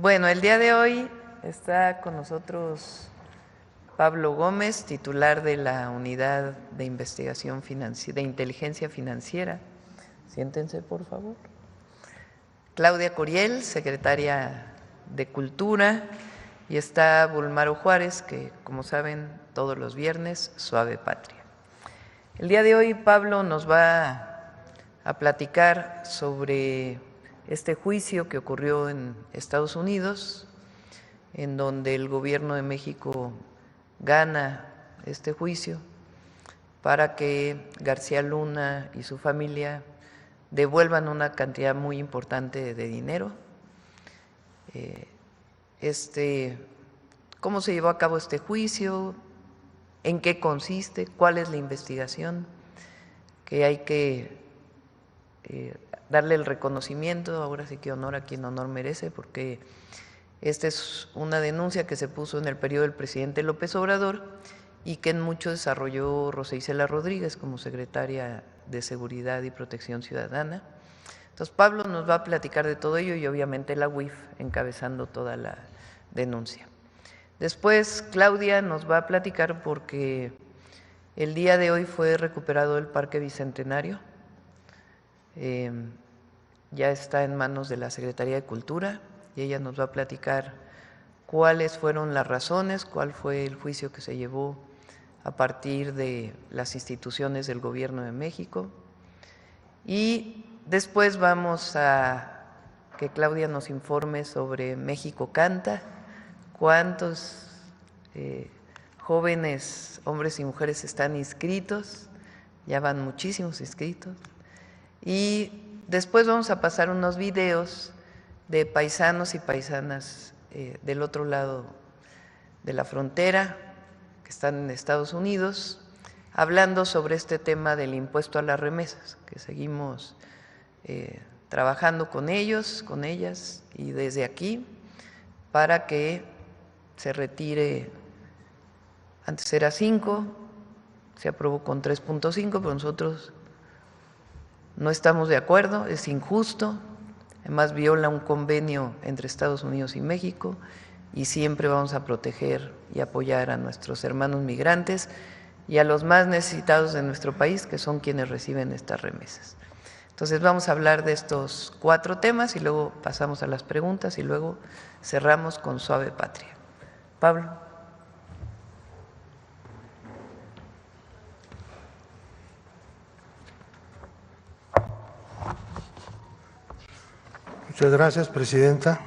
Bueno, el día de hoy está con nosotros Pablo Gómez, titular de la Unidad de Investigación de Inteligencia Financiera. Siéntense, por favor. Claudia Curiel, secretaria de Cultura, y está Bulmaro Juárez, que, como saben, todos los viernes, Suave Patria. El día de hoy Pablo nos va a platicar sobre este juicio que ocurrió en Estados Unidos, en donde el gobierno de México gana este juicio para que García Luna y su familia devuelvan una cantidad muy importante de dinero. ¿Cómo se llevó a cabo este juicio? ¿En qué consiste? ¿Cuál es la investigación? Que hay que darle el reconocimiento, ahora sí que honor a quien honor merece, porque esta es una denuncia que se puso en el periodo del presidente López Obrador y que en mucho desarrolló Rosa Isela Rodríguez como secretaria de Seguridad y Protección Ciudadana. Entonces Pablo nos va a platicar de todo ello y obviamente la UIF encabezando toda la denuncia. Después Claudia nos va a platicar porque el día de hoy fue recuperado el Parque Bicentenario. Ya está en manos de la Secretaría de Cultura y ella nos va a platicar cuáles fueron las razones, cuál fue el juicio que se llevó a partir de las instituciones del Gobierno de México. Y después vamos a que Claudia nos informe sobre México Canta, cuántos jóvenes, hombres y mujeres están inscritos, ya van muchísimos inscritos. Y después vamos a pasar unos videos de paisanos y paisanas del otro lado de la frontera, que están en Estados Unidos, hablando sobre este tema del impuesto a las remesas, que seguimos trabajando con ellos, con ellas, y desde aquí, para que se retire. Antes era 5, se aprobó con 3.5, pero nosotros no estamos de acuerdo, es injusto, además viola un convenio entre Estados Unidos y México y siempre vamos a proteger y apoyar a nuestros hermanos migrantes y a los más necesitados de nuestro país, que son quienes reciben estas remesas. Entonces vamos a hablar de estos 4 temas y luego pasamos a las preguntas y luego cerramos con Suave Patria. Pablo. Muchas gracias, presidenta.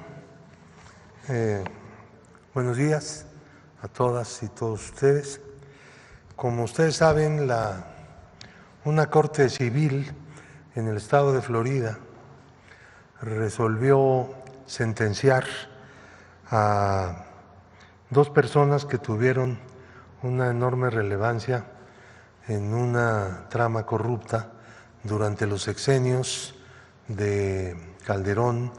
Buenos días a todas y todos ustedes. Como ustedes saben, una corte civil en el estado de Florida resolvió sentenciar a 2 personas que tuvieron una enorme relevancia en una trama corrupta durante los sexenios de Calderón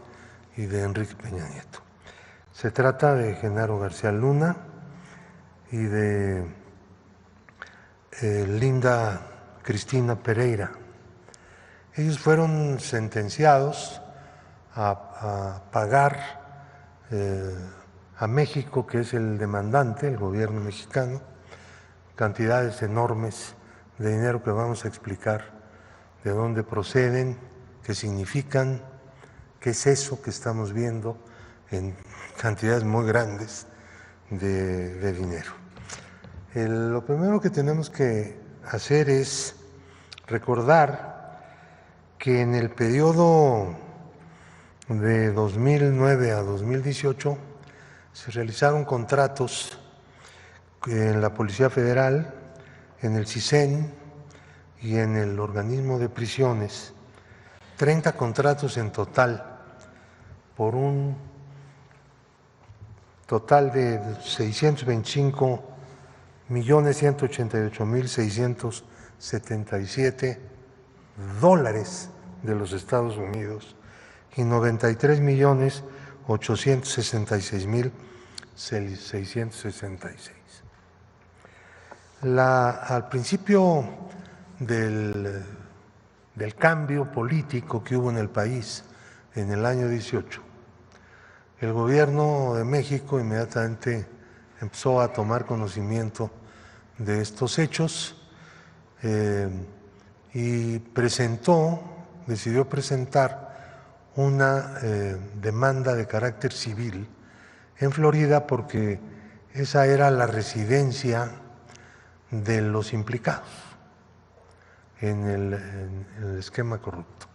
y de Enrique Peña Nieto. Se trata de Genaro García Luna y de Linda Cristina Pereira. Ellos fueron sentenciados a pagar a México, que es el demandante, el gobierno mexicano, cantidades enormes de dinero que vamos a explicar de dónde proceden, qué significan, qué es eso que estamos viendo en cantidades muy grandes de dinero. Lo primero que tenemos que hacer es recordar que en el periodo de 2009 a 2018 se realizaron contratos en la Policía Federal, en el CISEN y en el organismo de prisiones, 30 contratos en total, por un total de $625,188,677 de los Estados Unidos y $93,866,666. Al principio del cambio político que hubo en el país en el año 18, el gobierno de México inmediatamente empezó a tomar conocimiento de estos hechos y decidió presentar una demanda de carácter civil en Florida porque esa era la residencia de los implicados en el esquema corrupto.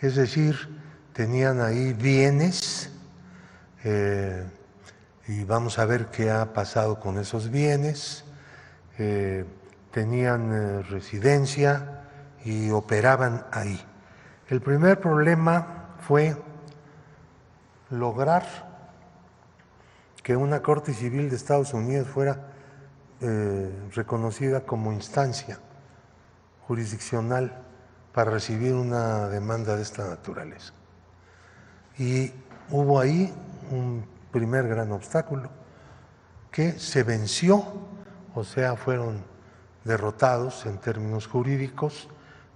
Es decir, tenían ahí bienes y vamos a ver qué ha pasado con esos bienes. Tenían residencia y operaban ahí. El primer problema fue lograr que una Corte Civil de Estados Unidos fuera reconocida como instancia jurisdiccional para recibir una demanda de esta naturaleza. Y hubo ahí un primer gran obstáculo que se venció, o sea, fueron derrotados en términos jurídicos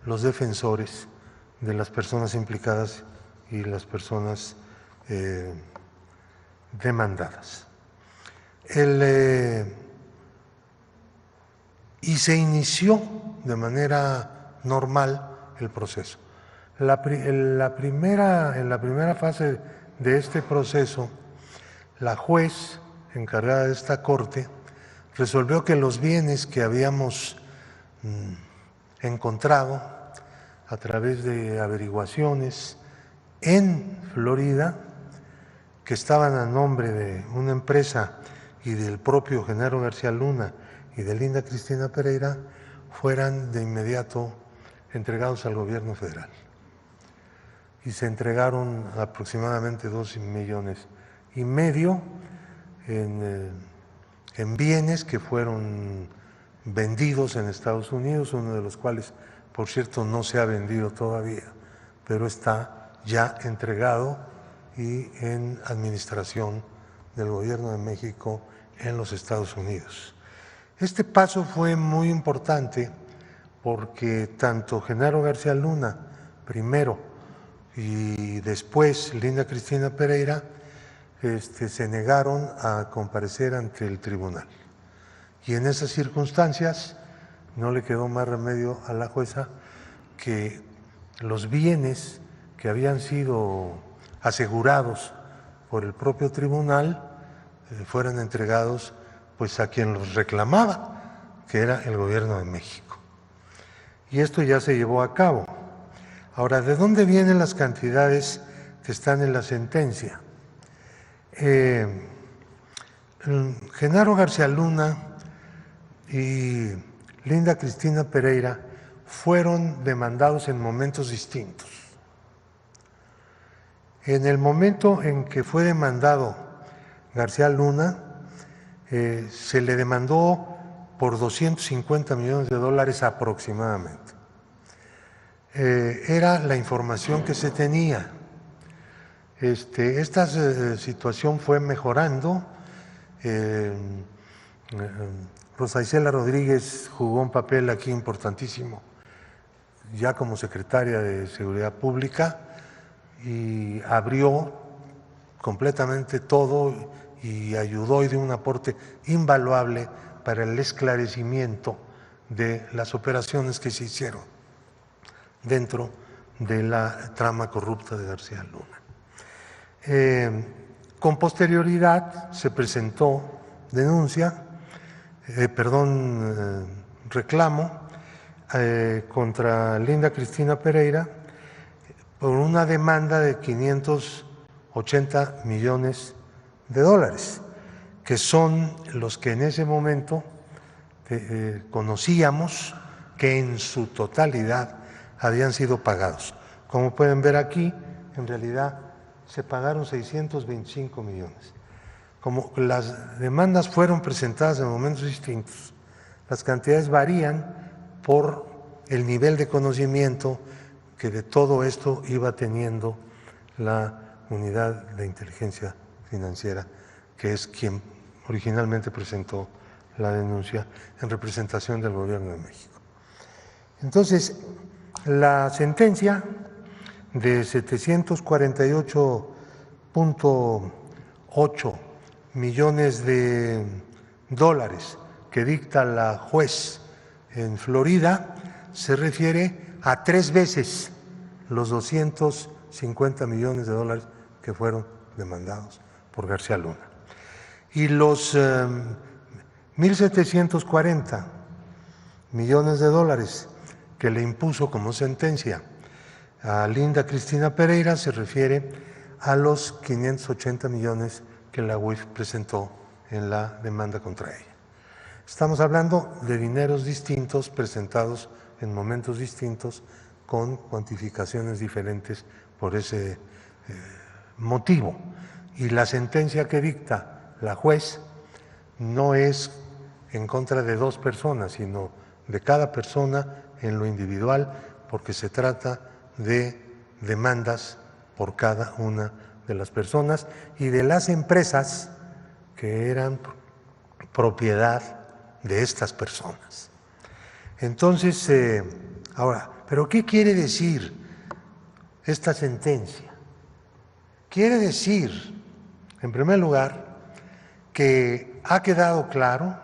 los defensores de las personas implicadas y las personas demandadas. Y se inició de manera normal el proceso. En la primera fase de este proceso, la juez encargada de esta corte resolvió que los bienes que habíamos encontrado a través de averiguaciones en Florida, que estaban a nombre de una empresa y del propio Genaro García Luna y de Linda Cristina Pereira, fueran de inmediato entregados al gobierno federal. Y se entregaron aproximadamente 2,5 millones en bienes que fueron vendidos en Estados Unidos, uno de los cuales, por cierto, no se ha vendido todavía, pero está ya entregado y en administración del gobierno de México en los Estados Unidos. Este paso fue muy importante porque tanto Genaro García Luna, primero, y después Linda Cristina Pereira, se negaron a comparecer ante el tribunal. Y en esas circunstancias no le quedó más remedio a la jueza que los bienes que habían sido asegurados por el propio tribunal fueran entregados pues a quien los reclamaba, que era el gobierno de México. Y esto ya se llevó a cabo. Ahora, ¿de dónde vienen las cantidades que están en la sentencia? Genaro García Luna y Linda Cristina Pereira fueron demandados en momentos distintos. En el momento en que fue demandado García Luna, se le demandó por $250 millones aproximadamente. Era la información que se tenía. Esta situación fue mejorando. Rosa Isela Rodríguez jugó un papel aquí importantísimo, ya como secretaria de Seguridad Pública, y abrió completamente todo y ayudó y dio un aporte invaluable para el esclarecimiento de las operaciones que se hicieron dentro de la trama corrupta de García Luna. Con posterioridad se presentó reclamo contra Linda Cristina Pereira por una demanda de $580 millones, que son los que en ese momento conocíamos que en su totalidad habían sido pagados. Como pueden ver aquí, en realidad se pagaron 625 millones. Como las demandas fueron presentadas en momentos distintos, las cantidades varían por el nivel de conocimiento que de todo esto iba teniendo la Unidad de Inteligencia Financiera, que es quien originalmente presentó la denuncia en representación del Gobierno de México. Entonces, la sentencia de 748.1 8 millones de dólares que dicta la juez en Florida se refiere a 3 veces los 250 millones de dólares que fueron demandados por García Luna. Y los 1.740 millones de dólares que le impuso como sentencia a Linda Cristina Pereira se refiere a los 580 millones que la UIF presentó en la demanda contra ella. Estamos hablando de dineros distintos presentados en momentos distintos con cuantificaciones diferentes por ese motivo. Y la sentencia que dicta la juez no es en contra de 2 personas, sino de cada persona en lo individual, porque se trata de demandas por cada una de las personas y de las empresas que eran propiedad de estas personas. Entonces, ahora, ¿pero qué quiere decir esta sentencia? Quiere decir, en primer lugar, que ha quedado claro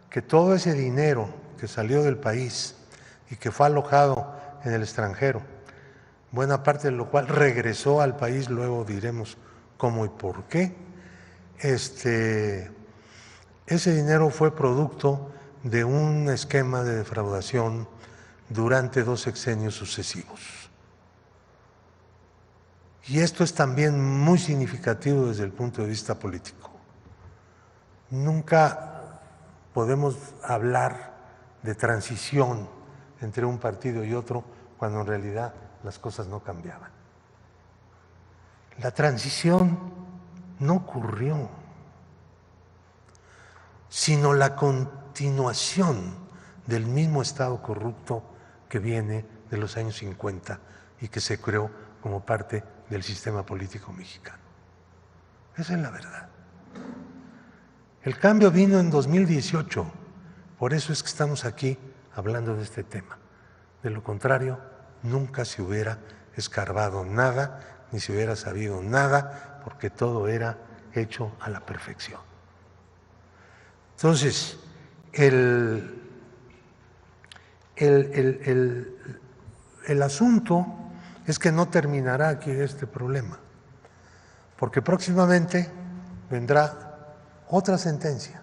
que todo ese dinero que salió del país y que fue alojado en el extranjero, buena parte de lo cual regresó al país, luego diremos cómo y por qué, ese dinero fue producto de un esquema de defraudación durante 2 sexenios sucesivos. Y esto es también muy significativo desde el punto de vista político. Nunca podemos hablar de transición entre un partido y otro cuando en realidad las cosas no cambiaban. La transición no ocurrió, sino la continuación del mismo Estado corrupto que viene de los años 50 y que se creó como parte del sistema político mexicano. Esa es la verdad. El cambio vino en 2018, por eso es que estamos aquí hablando de este tema. De lo contrario, nunca se hubiera escarbado nada, ni se hubiera sabido nada, porque todo era hecho a la perfección. Entonces, el asunto es que no terminará aquí este problema, porque próximamente vendrá otra sentencia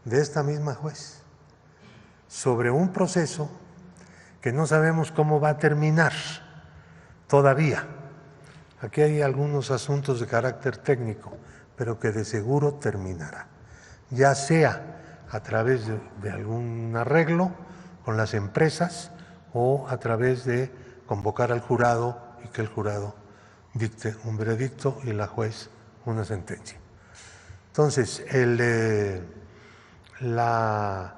de esta misma juez sobre un proceso que no sabemos cómo va a terminar todavía. Aquí hay algunos asuntos de carácter técnico, pero que de seguro terminará, ya sea a través de algún arreglo con las empresas o a través de convocar al jurado y que el jurado dicte un veredicto y la juez una sentencia. Entonces, la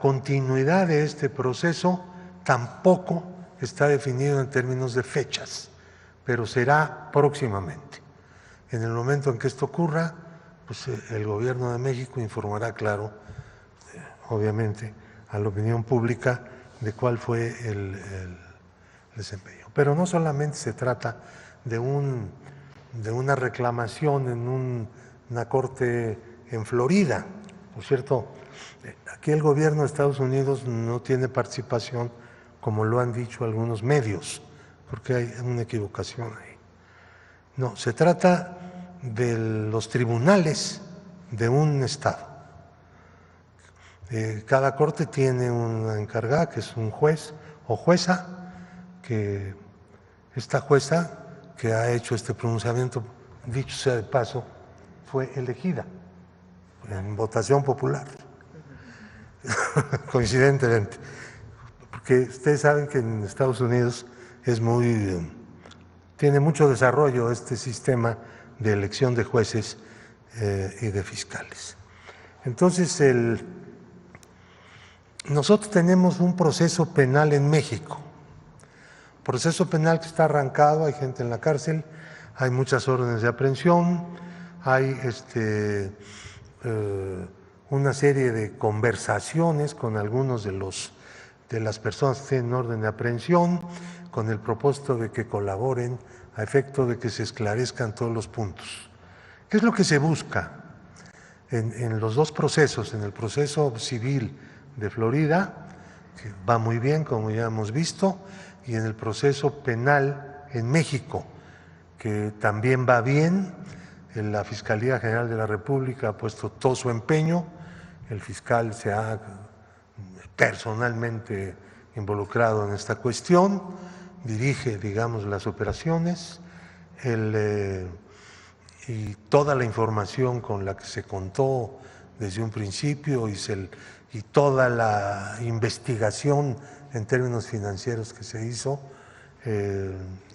continuidad de este proceso tampoco está definido en términos de fechas, pero será próximamente. En el momento en que esto ocurra, pues el Gobierno de México informará, claro, obviamente, a la opinión pública de cuál fue el desempeño. Pero no solamente se trata de una reclamación en una corte en Florida. Por cierto, aquí el gobierno de Estados Unidos no tiene participación, como lo han dicho algunos medios, porque hay una equivocación ahí. No, se trata de los tribunales de un estado. Cada corte tiene una encargada, que es un juez o jueza, que esta jueza que ha hecho este pronunciamiento, dicho sea de paso, fue elegida en votación popular, coincidentemente, porque ustedes saben que en Estados Unidos tiene mucho desarrollo este sistema de elección de jueces y de fiscales. Entonces, nosotros tenemos un proceso penal en México, proceso penal que está arrancado, hay gente en la cárcel, hay muchas órdenes de aprehensión, hay una serie de conversaciones con algunos de las personas que tienen orden de aprehensión, con el propósito de que colaboren a efecto de que se esclarezcan todos los puntos. ¿Qué es lo que se busca en los dos procesos? En el proceso civil de Florida, que va muy bien, como ya hemos visto, y en el proceso penal en México, que también va bien. La Fiscalía General de la República ha puesto todo su empeño, el fiscal se ha personalmente involucrado en esta cuestión, dirige, digamos, las operaciones, y toda la información con la que se contó desde un principio y toda la investigación en términos financieros que se hizo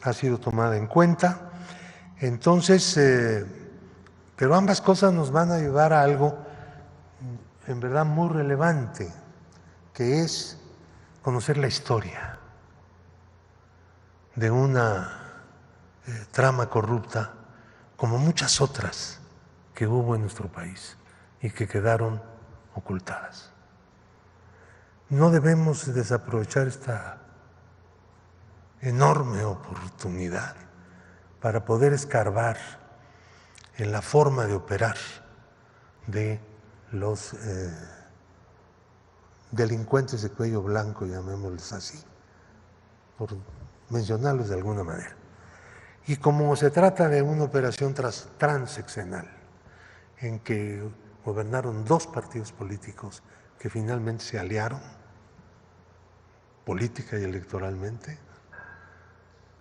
ha sido tomada en cuenta. Entonces, pero ambas cosas nos van a llevar a algo en verdad muy relevante, que es conocer la historia de una trama corrupta como muchas otras que hubo en nuestro país y que quedaron ocultadas. No debemos desaprovechar esta enorme oportunidad para poder escarbar en la forma de operar de los delincuentes de cuello blanco, llamémosles así, por mencionarlos de alguna manera. Y como se trata de una operación transeccional, en que gobernaron dos partidos políticos que finalmente se aliaron, política y electoralmente,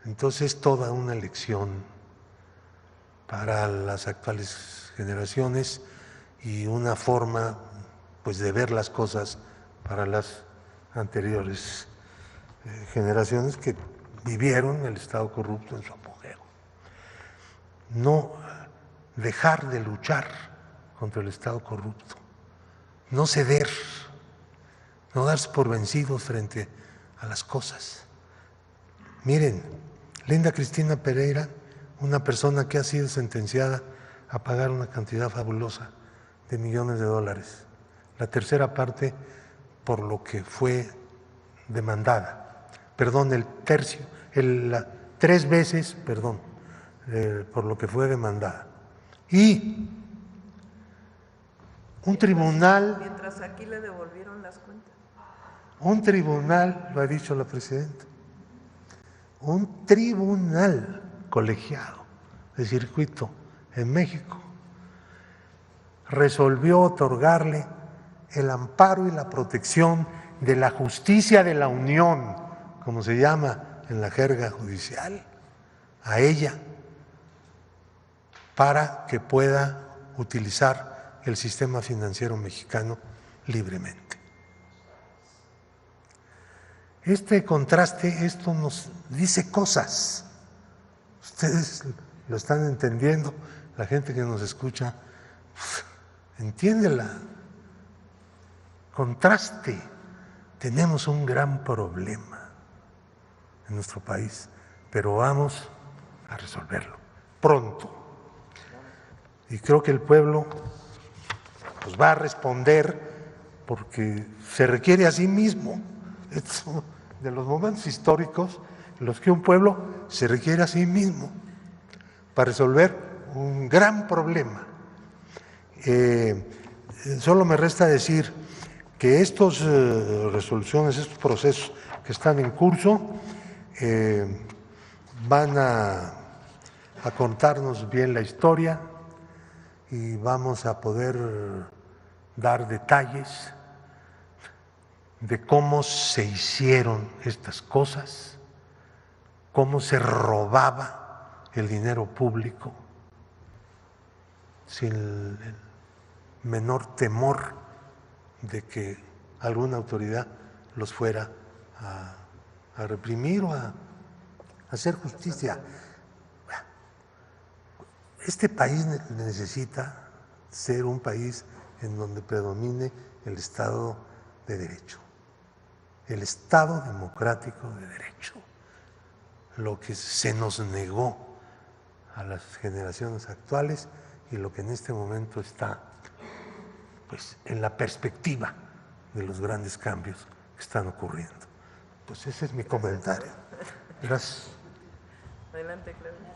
entonces toda una lección para las actuales generaciones y una forma, pues, de ver las cosas para las anteriores generaciones que vivieron el Estado corrupto en su apogeo. No dejar de luchar contra el Estado corrupto, no ceder, no darse por vencidos frente a las cosas. Miren, Linda Cristina Pereira, una persona que ha sido sentenciada a pagar una cantidad fabulosa de millones de dólares, la tercera parte por lo que fue demandada, perdón, tres veces, perdón, por lo que fue demandada. Y un tribunal… Mientras aquí le devolvieron las cuentas. Un tribunal, lo ha dicho la presidenta, un tribunal colegiado de circuito en México resolvió otorgarle el amparo y la protección de la justicia de la Unión, como se llama en la jerga judicial, a ella, para que pueda utilizar el sistema financiero mexicano libremente. Este contraste, esto nos dice cosas. Ustedes lo están entendiendo, la gente que nos escucha, entiéndela. Contraste. Tenemos un gran problema en nuestro país, pero vamos a resolverlo pronto. Y creo que el pueblo pues va a responder, porque se requiere a sí mismo. Es de los momentos históricos en los que un pueblo se requiere a sí mismo para resolver un gran problema. Solo me resta decir que estas resoluciones, estos procesos que están en curso, van a contarnos bien la historia y vamos a poder dar detalles de cómo se hicieron estas cosas, cómo se robaba el dinero público sin el menor temor de que alguna autoridad los fuera a reprimir o a hacer justicia. Este país necesita ser un país en donde predomine el Estado de Derecho, el Estado democrático de derecho, lo que se nos negó a las generaciones actuales y lo que en este momento está pues en la perspectiva de los grandes cambios que están ocurriendo. Pues ese es mi comentario. Gracias. Adelante, Claudia.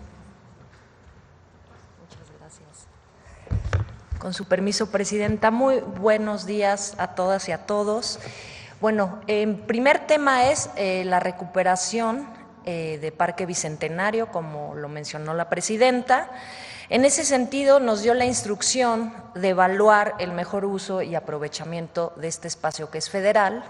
Gracias. Con su permiso, Presidenta, muy buenos días a todas y a todos. Bueno, el primer tema es la recuperación de Parque Bicentenario, como lo mencionó la Presidenta. En ese sentido, nos dio la instrucción de evaluar el mejor uso y aprovechamiento de este espacio que es federal,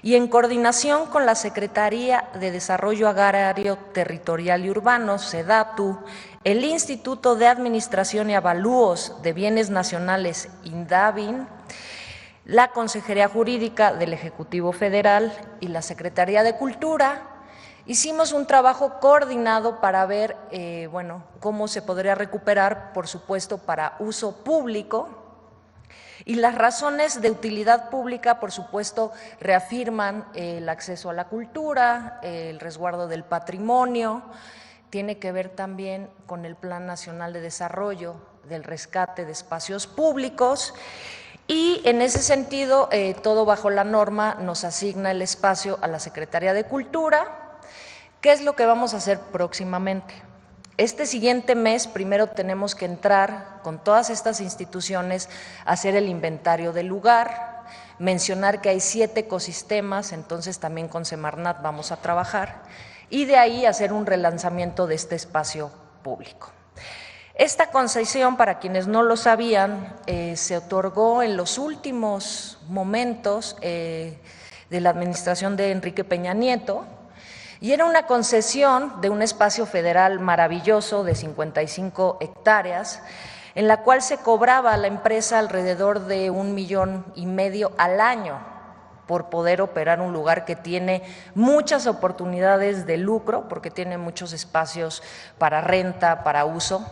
y en coordinación con la Secretaría de Desarrollo Agrario, Territorial y Urbano, SEDATU, el Instituto de Administración y Avalúos de Bienes Nacionales, INDABIN, la Consejería Jurídica del Ejecutivo Federal y la Secretaría de Cultura, hicimos un trabajo coordinado para ver cómo se podría recuperar, por supuesto, para uso público. Y las razones de utilidad pública, por supuesto, reafirman el acceso a la cultura, el resguardo del patrimonio, tiene que ver también con el Plan Nacional de Desarrollo, del rescate de espacios públicos, y en ese sentido, todo bajo la norma nos asigna el espacio a la Secretaría de Cultura. ¿Qué es lo que vamos a hacer próximamente? Este siguiente mes, primero tenemos que entrar con todas estas instituciones a hacer el inventario del lugar, mencionar que hay 7 ecosistemas, entonces también con Semarnat vamos a trabajar, y de ahí hacer un relanzamiento de este espacio público. Esta concesión, para quienes no lo sabían, se otorgó en los últimos momentos de la administración de Enrique Peña Nieto, y era una concesión de un espacio federal maravilloso de 55 hectáreas, en la cual se cobraba a la empresa alrededor de $1,5 millones al año por poder operar un lugar que tiene muchas oportunidades de lucro, porque tiene muchos espacios para renta, para uso.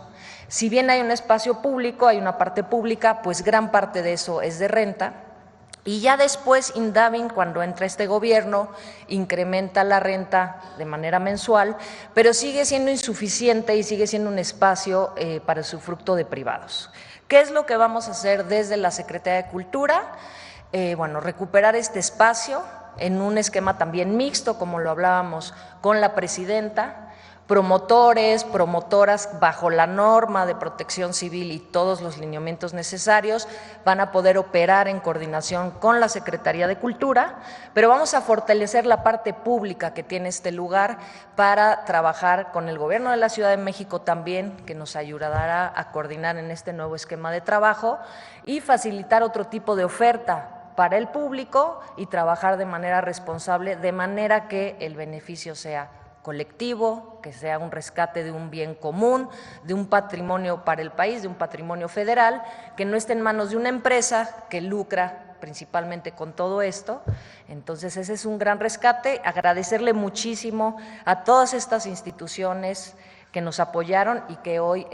Si bien hay un espacio público, hay una parte pública, pues gran parte de eso es de renta. Y ya después INDABIN, cuando entra este gobierno, incrementa la renta de manera mensual, pero sigue siendo insuficiente y sigue siendo un espacio para el usufructo de privados. ¿Qué es lo que vamos a hacer desde la Secretaría de Cultura? Recuperar este espacio en un esquema también mixto, como lo hablábamos con la Presidenta. Promotores, promotoras, bajo la norma de protección civil y todos los lineamientos necesarios, van a poder operar en coordinación con la Secretaría de Cultura, pero vamos a fortalecer la parte pública que tiene este lugar para trabajar con el Gobierno de la Ciudad de México también, que nos ayudará a coordinar en este nuevo esquema de trabajo y facilitar otro tipo de oferta para el público y trabajar de manera responsable, de manera que el beneficio sea colectivo, que sea un rescate de un bien común, de un patrimonio para el país, de un patrimonio federal, que no esté en manos de una empresa que lucra principalmente con todo esto. Entonces ese es un gran rescate, agradecerle muchísimo a todas estas instituciones que nos apoyaron y que hoy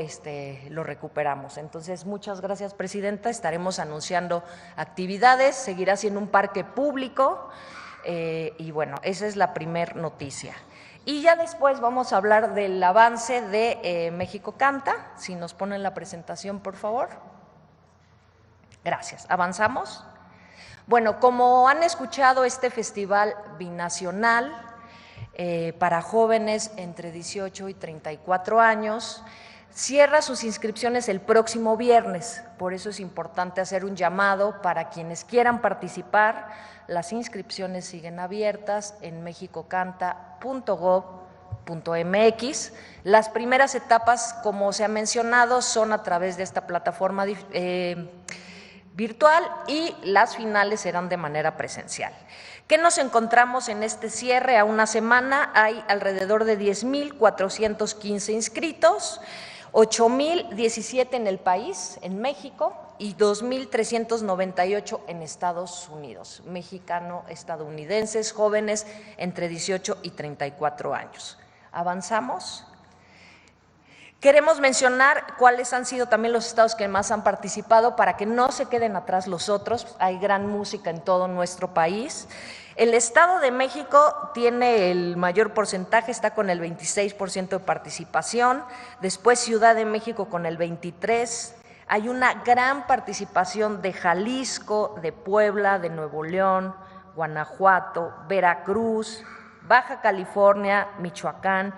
lo recuperamos. Entonces, muchas gracias, Presidenta, estaremos anunciando actividades, seguirá siendo un parque público y bueno, esa es la primer noticia. Y ya después vamos a hablar del avance de México Canta. Si nos ponen la presentación, por favor. Gracias. ¿Avanzamos? Bueno, como han escuchado, este festival binacional para jóvenes entre 18 y 34 años cierra sus inscripciones el próximo viernes. Por eso es importante hacer un llamado para quienes quieran participar. Las inscripciones siguen abiertas en mexicocanta.gov.mx. Las primeras etapas, como se ha mencionado, son a través de esta plataforma virtual y las finales serán de manera presencial. ¿Qué nos encontramos en este cierre a una semana? Hay alrededor de 10,415 inscritos, 8,017 en el país, en México, y 2,398 en Estados Unidos, mexicano-estadounidenses, jóvenes entre 18 y 34 años. ¿Avanzamos? Queremos mencionar cuáles han sido también los estados que más han participado para que no se queden atrás los otros. Hay gran música en todo nuestro país. El Estado de México tiene el mayor porcentaje, está con el 26% de participación, después Ciudad de México con el 23%, hay una gran participación de Jalisco, de Puebla, de Nuevo León, Guanajuato, Veracruz, Baja California, Michoacán,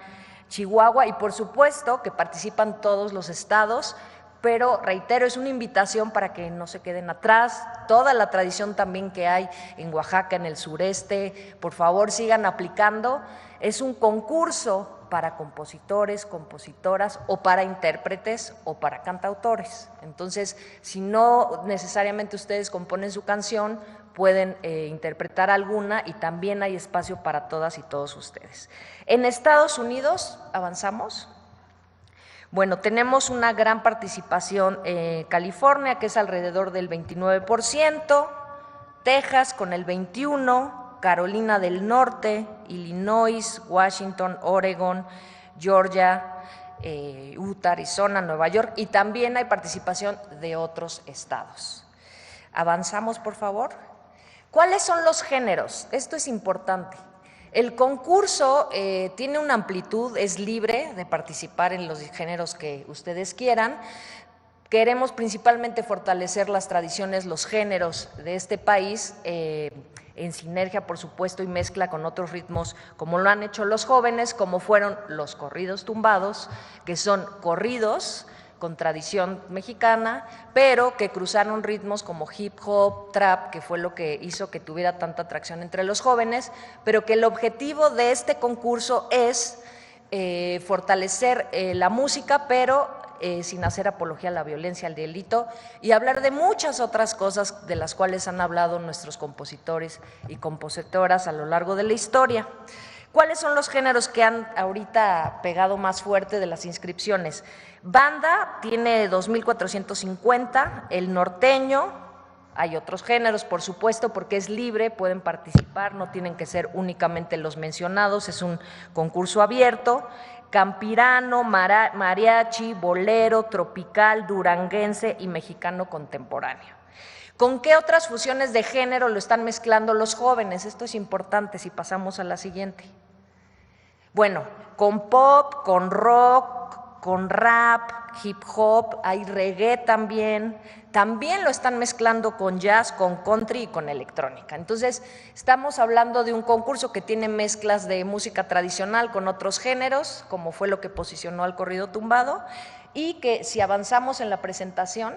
Chihuahua y por supuesto que participan todos los estados pero reitero, es una invitación para que no se queden atrás, toda la tradición también que hay en Oaxaca, en el sureste, por favor sigan aplicando. Es un concurso para compositores, compositoras o para intérpretes o para cantautores. Entonces, si no necesariamente ustedes componen su canción, pueden interpretar alguna y también hay espacio para todas y todos ustedes. En Estados Unidos, ¿avanzamos? Bueno, tenemos una gran participación en California, que es alrededor del 29%, Texas con el 21%, Carolina del Norte, Illinois, Washington, Oregon, Georgia, Utah, Arizona, Nueva York, y también hay participación de otros estados. Avanzamos, por favor. ¿Cuáles son los géneros? Esto es importante. El concurso tiene una amplitud, es libre de participar en los géneros que ustedes quieran. Queremos principalmente fortalecer las tradiciones, los géneros de este país, en sinergia, por supuesto, y mezcla con otros ritmos, como lo han hecho los jóvenes, como fueron los corridos tumbados, que son corridos con tradición mexicana, pero que cruzaron ritmos como hip hop, trap, que fue lo que hizo que tuviera tanta atracción entre los jóvenes, pero que el objetivo de este concurso es fortalecer la música, pero sin hacer apología a la violencia, al delito, y hablar de muchas otras cosas de las cuales han hablado nuestros compositores y compositoras a lo largo de la historia. ¿Cuáles son los géneros que han ahorita pegado más fuerte de las inscripciones? Banda tiene 2,450, el norteño, hay otros géneros, por supuesto, porque es libre, pueden participar, no tienen que ser únicamente los mencionados, es un concurso abierto. Campirano, mariachi, bolero, tropical, duranguense y mexicano contemporáneo. ¿Con qué otras fusiones de género lo están mezclando los jóvenes? Esto es importante si pasamos a la siguiente. Bueno, con pop, con rock, con rap, hip hop, hay reggae también lo están mezclando con jazz, con country y con electrónica. Entonces, estamos hablando de un concurso que tiene mezclas de música tradicional con otros géneros, como fue lo que posicionó al corrido tumbado, y que si avanzamos en la presentación,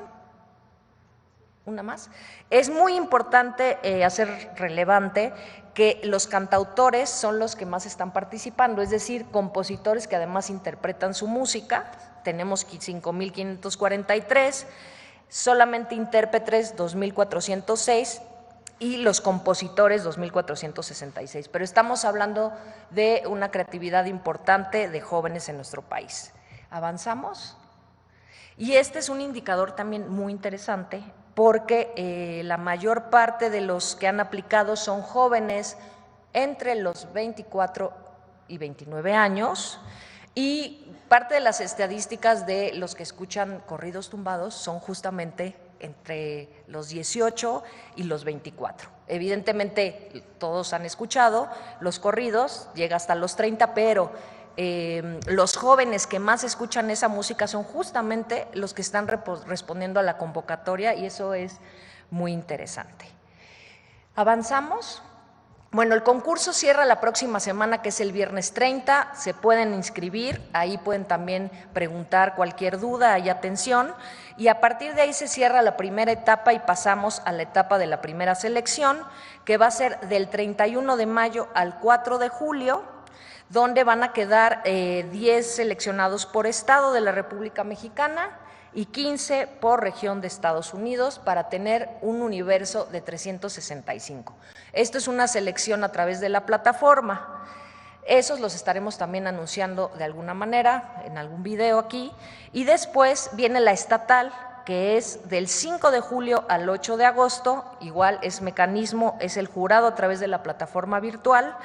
una más, es muy importante hacer relevante que los cantautores son los que más están participando, es decir, compositores que además interpretan su música, tenemos 5,543, solamente intérpretes 2,406 y los compositores 2,466, pero estamos hablando de una creatividad importante de jóvenes en nuestro país. ¿Avanzamos? Y este es un indicador también muy interesante porque la mayor parte de los que han aplicado son jóvenes entre los 24 y 29 años y parte de las estadísticas de los que escuchan corridos tumbados son justamente entre los 18 y los 24. Evidentemente todos han escuchado los corridos, llega hasta los 30, pero los jóvenes que más escuchan esa música son justamente los que están respondiendo a la convocatoria y eso es muy interesante. ¿Avanzamos? Bueno, el concurso cierra la próxima semana, que es el viernes 30, se pueden inscribir, ahí pueden también preguntar cualquier duda, hay atención, y a partir de ahí se cierra la primera etapa y pasamos a la etapa de la primera selección, que va a ser del 31 de mayo al 4 de julio, donde van a quedar 10 seleccionados por estado de la República Mexicana y 15 por región de Estados Unidos para tener un universo de 365. Esto es una selección a través de la plataforma. Esos los estaremos también anunciando de alguna manera en algún video aquí. Y después viene la estatal, que es del 5 de julio al 8 de agosto, igual es mecanismo, es el jurado a través de la plataforma virtual.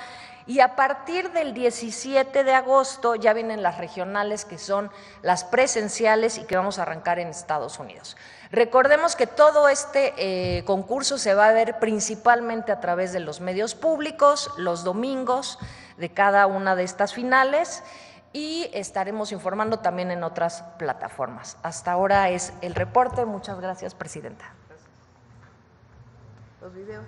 Y a partir del 17 de agosto ya vienen las regionales, que son las presenciales y que vamos a arrancar en Estados Unidos. Recordemos que todo este concurso se va a ver principalmente a través de los medios públicos, los domingos de cada una de estas finales, y estaremos informando también en otras plataformas. Hasta ahora es el reporte. Muchas gracias, presidenta. Los videos.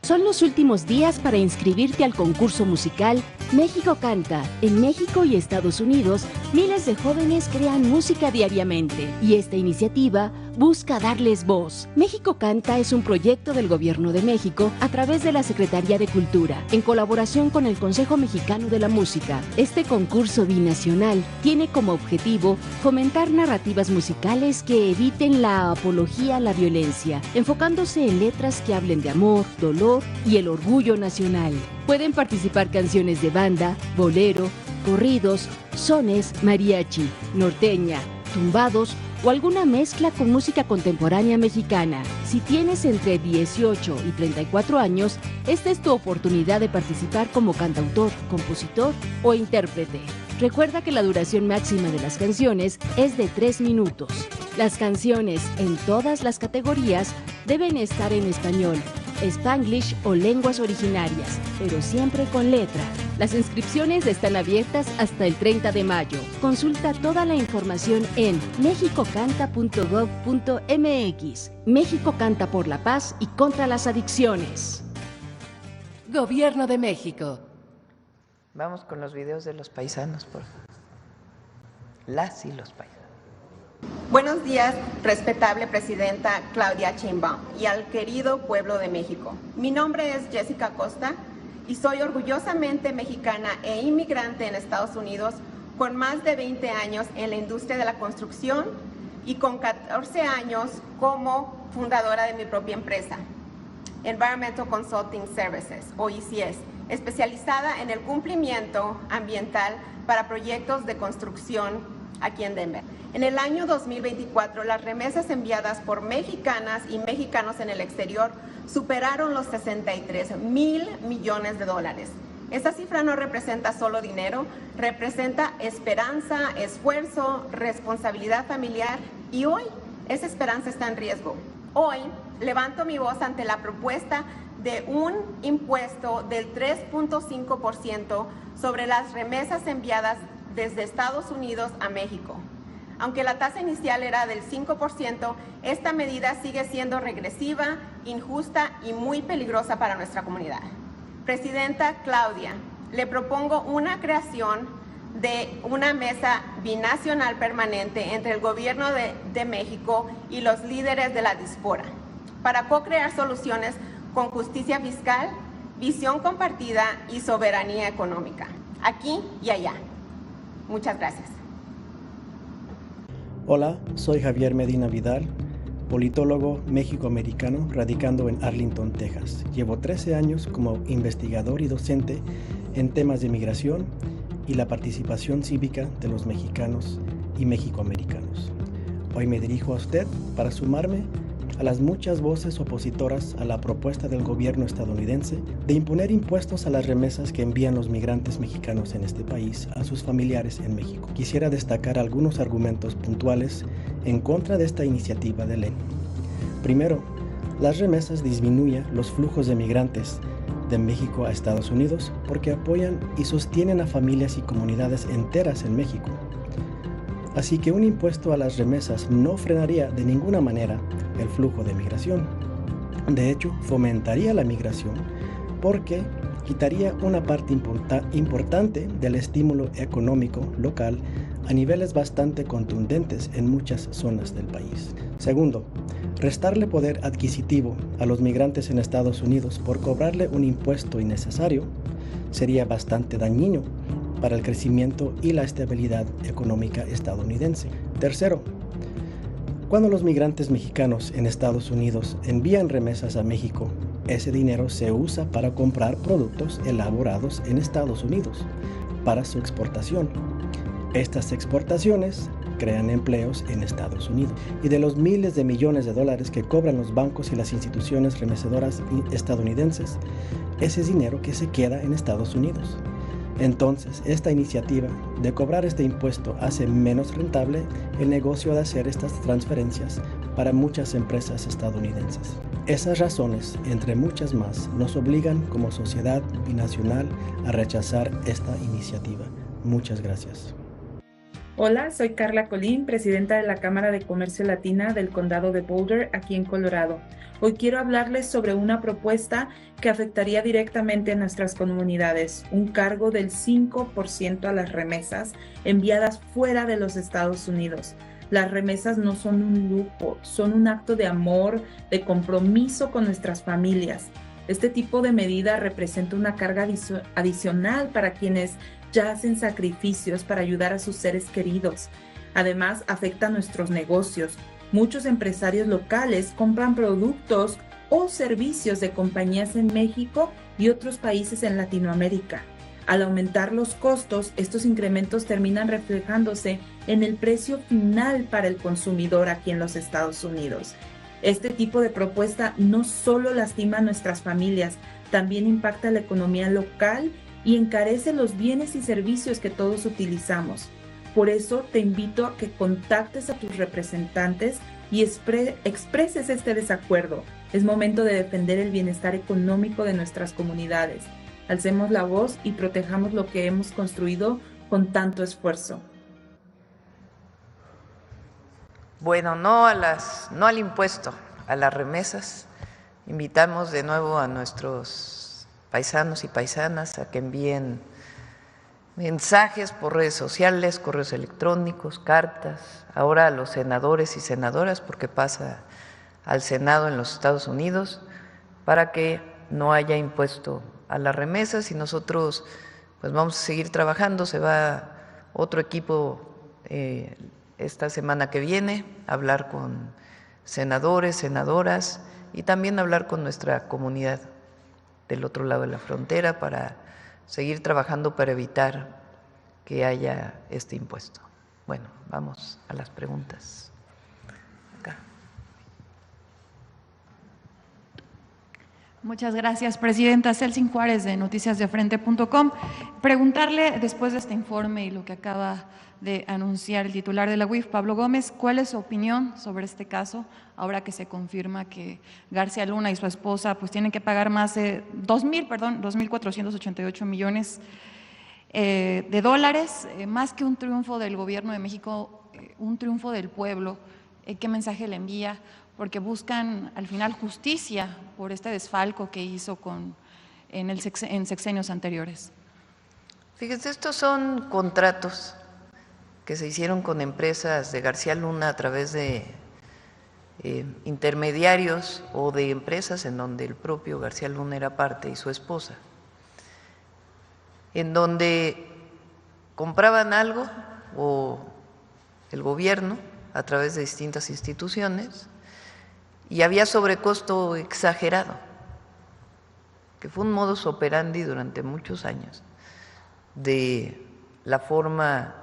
Son los últimos días para inscribirte al concurso musical México Canta. En México y Estados Unidos, miles de jóvenes crean música diariamente y esta iniciativa busca darles voz. México Canta es un proyecto del Gobierno de México a través de la Secretaría de Cultura, en colaboración con el Consejo Mexicano de la Música. Este concurso binacional tiene como objetivo fomentar narrativas musicales que eviten la apología a la violencia, enfocándose en letras que hablen de amor, dolor y el orgullo nacional. Pueden participar canciones de banda, bolero, corridos, sones, mariachi, norteña, tumbados o alguna mezcla con música contemporánea mexicana. Si tienes entre 18 y 34 años, esta es tu oportunidad de participar como cantautor, compositor o intérprete. Recuerda que la duración máxima de las canciones es de 3 minutos. Las canciones en todas las categorías deben estar en español, Spanglish o lenguas originarias, pero siempre con letra. Las inscripciones están abiertas hasta el 30 de mayo. Consulta toda la información en mexicocanta.gov.mx. México canta por la paz y contra las adicciones. Gobierno de México. Vamos con los videos de los paisanos, por favor. Las y los paisanos. Buenos días, respetable presidenta Claudia Sheinbaum y al querido pueblo de México. Mi nombre es Jessica Costa y soy orgullosamente mexicana e inmigrante en Estados Unidos con más de 20 años en la industria de la construcción y con 14 años como fundadora de mi propia empresa, Environmental Consulting Services, o ECS, especializada en el cumplimiento ambiental para proyectos de construcción aquí en Denver. En el año 2024, las remesas enviadas por mexicanas y mexicanos en el exterior superaron los 63,000 millones de dólares. Esta cifra no representa solo dinero, representa esperanza, esfuerzo, responsabilidad familiar y hoy esa esperanza está en riesgo. Hoy levanto mi voz ante la propuesta de un impuesto del 3.5% sobre las remesas enviadas desde Estados Unidos a México. Aunque la tasa inicial era del 5%, esta medida sigue siendo regresiva, injusta y muy peligrosa para nuestra comunidad. Presidenta Claudia, le propongo una creación de una mesa binacional permanente entre el Gobierno de México y los líderes de la diáspora para co-crear soluciones con justicia fiscal, visión compartida y soberanía económica, aquí y allá. Muchas gracias. Hola, soy Javier Medina Vidal, politólogo mexicoamericano radicando en Arlington, Texas. Llevo 13 años como investigador y docente en temas de migración y la participación cívica de los mexicanos y mexicoamericanos. Hoy me dirijo a usted para sumarme a las muchas voces opositoras a la propuesta del gobierno estadounidense de imponer impuestos a las remesas que envían los migrantes mexicanos en este país a sus familiares en México. Quisiera destacar algunos argumentos puntuales en contra de esta iniciativa de ley. Primero, las remesas disminuyen los flujos de migrantes de México a Estados Unidos porque apoyan y sostienen a familias y comunidades enteras en México. Así que un impuesto a las remesas no frenaría de ninguna manera el flujo de migración. De hecho, fomentaría la migración porque quitaría una parte importante del estímulo económico local a niveles bastante contundentes en muchas zonas del país. Segundo, restarle poder adquisitivo a los migrantes en Estados Unidos por cobrarle un impuesto innecesario sería bastante dañino para el crecimiento y la estabilidad económica estadounidense. Tercero, cuando los migrantes mexicanos en Estados Unidos envían remesas a México, ese dinero se usa para comprar productos elaborados en Estados Unidos para su exportación. Estas exportaciones crean empleos en Estados Unidos. Y de los miles de millones de dólares que cobran los bancos y las instituciones remesedoras estadounidenses, ese es dinero que se queda en Estados Unidos. Entonces, esta iniciativa de cobrar este impuesto hace menos rentable el negocio de hacer estas transferencias para muchas empresas estadounidenses. Esas razones, entre muchas más, nos obligan como sociedad binacional a rechazar esta iniciativa. Muchas gracias. Hola, soy Carla Colín, presidenta de la Cámara de Comercio Latina del Condado de Boulder, aquí en Colorado. Hoy quiero hablarles sobre una propuesta que afectaría directamente a nuestras comunidades, un cargo del 5% a las remesas enviadas fuera de los Estados Unidos. Las remesas no son un lujo, son un acto de amor, de compromiso con nuestras familias. Este tipo de medida representa una carga adicional para quienes ya hacen sacrificios para ayudar a sus seres queridos. Además, afecta a nuestros negocios. Muchos empresarios locales compran productos o servicios de compañías en México y otros países en Latinoamérica. Al aumentar los costos, estos incrementos terminan reflejándose en el precio final para el consumidor aquí en los Estados Unidos. Este tipo de propuesta no solo lastima a nuestras familias, también impacta la economía local y encarece los bienes y servicios que todos utilizamos. Por eso te invito a que contactes a tus representantes y expreses este desacuerdo. Es momento de defender el bienestar económico de nuestras comunidades. Alcemos la voz y protejamos lo que hemos construido con tanto esfuerzo. Bueno, no al impuesto, a las remesas. Invitamos de nuevo a nuestros paisanos y paisanas a que envíen mensajes por redes sociales, correos electrónicos, cartas, ahora a los senadores y senadoras, porque pasa al Senado en los Estados Unidos, para que no haya impuesto a las remesas, y nosotros pues vamos a seguir trabajando. Se va otro equipo esta semana que viene a hablar con senadores, senadoras, y también hablar con nuestra comunidad del otro lado de la frontera para seguir trabajando para evitar que haya este impuesto. Bueno, vamos a las preguntas. Acá. Muchas gracias, Presidenta. Celsin Juárez, de noticiasdefrente.com. Preguntarle, después de este informe y lo que acaba de anunciar el titular de la UIF, Pablo Gómez, ¿cuál es su opinión sobre este caso, ahora que se confirma que García Luna y su esposa pues tienen que pagar más de 2.488 millones de dólares, más que un triunfo del Gobierno de México, un triunfo del pueblo? ¿Qué mensaje le envía? Porque buscan al final justicia por este desfalco que hizo en sexenios anteriores. Fíjense, estos son contratos que se hicieron con empresas de García Luna a través de intermediarios o de empresas en donde el propio García Luna era parte y su esposa, en donde compraban algo o el gobierno a través de distintas instituciones y había sobrecosto exagerado, que fue un modus operandi durante muchos años de la forma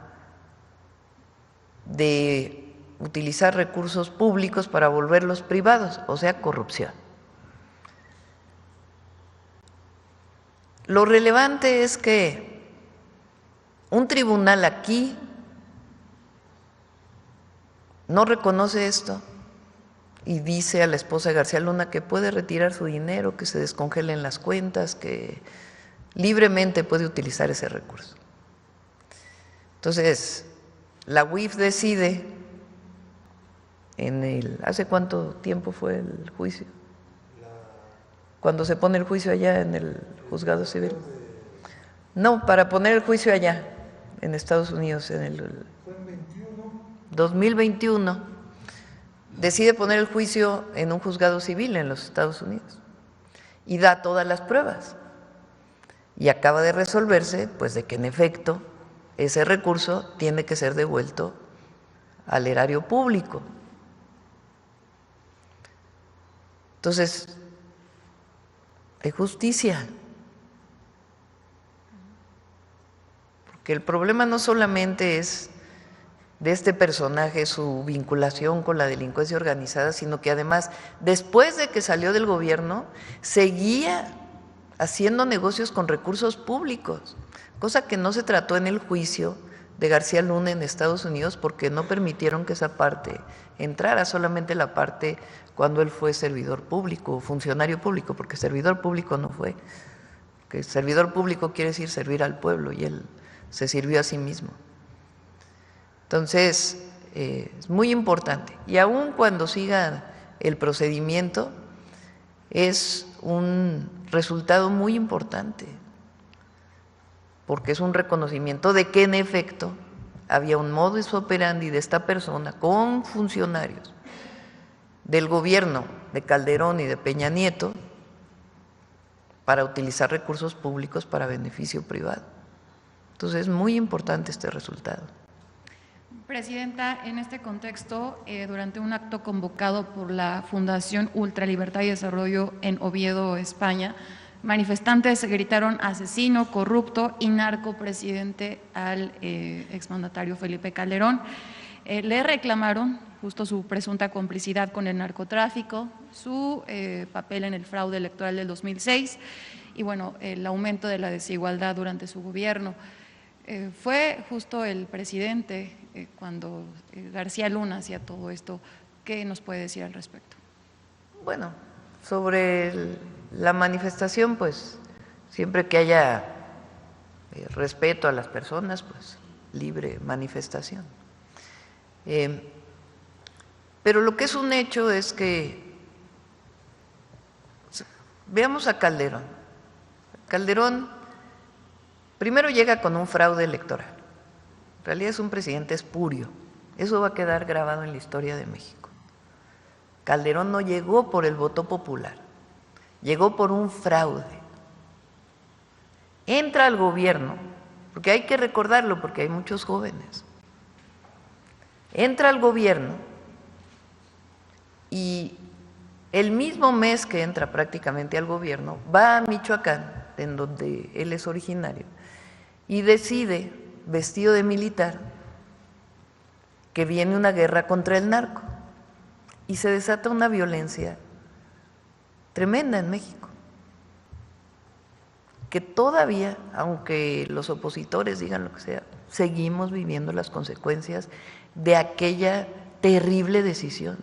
de utilizar recursos públicos para volverlos privados, o sea, corrupción. Lo relevante es que un tribunal aquí no reconoce esto y dice a la esposa de García Luna que puede retirar su dinero, que se descongelen las cuentas, que libremente puede utilizar ese recurso. Entonces, la UIF decide ¿hace cuánto tiempo fue el juicio? Cuando se pone el juicio allá en el juzgado civil. No, para poner el juicio allá en Estados Unidos fue en 2021. Decide poner el juicio en un juzgado civil en los Estados Unidos y da todas las pruebas. Y acaba de resolverse, pues, de que en efecto ese recurso tiene que ser devuelto al erario público. Entonces, hay justicia. Porque el problema no solamente es de este personaje, su vinculación con la delincuencia organizada, sino que además, después de que salió del gobierno, seguía haciendo negocios con recursos públicos, cosa que no se trató en el juicio de García Luna en Estados Unidos porque no permitieron que esa parte entrara, solamente la parte cuando él fue servidor público, funcionario público, porque servidor público no fue, que servidor público quiere decir servir al pueblo y él se sirvió a sí mismo. Entonces, es muy importante. Y aun cuando siga el procedimiento, es un resultado muy importante, porque es un reconocimiento de que en efecto había un modus operandi de esta persona con funcionarios del gobierno de Calderón y de Peña Nieto para utilizar recursos públicos para beneficio privado. Entonces es muy importante este resultado. Presidenta, en este contexto, durante un acto convocado por la Fundación Ultralibertad y Desarrollo en Oviedo, España, manifestantes gritaron asesino, corrupto y narcopresidente al exmandatario Felipe Calderón. Le reclamaron justo su presunta complicidad con el narcotráfico, su papel en el fraude electoral del 2006 y bueno, el aumento de la desigualdad durante su gobierno. Fue justo el presidente cuando García Luna hacía todo esto. ¿Qué nos puede decir al respecto? Bueno, sobre la manifestación, pues siempre que haya respeto a las personas, pues libre manifestación. Pero lo que es un hecho es que veamos a Calderón. Calderón primero llega con un fraude electoral. En realidad es un presidente espurio. Eso va a quedar grabado en la historia de México. Calderón no llegó por el voto popular, llegó por un fraude. Entra al gobierno, porque hay que recordarlo, porque hay muchos jóvenes. Entra al gobierno y el mismo mes que entra prácticamente al gobierno, va a Michoacán, en donde él es originario, y decide, vestido de militar, que viene una guerra contra el narco y se desata una violencia tremenda en México, que todavía, aunque los opositores digan lo que sea, seguimos viviendo las consecuencias de aquella terrible decisión.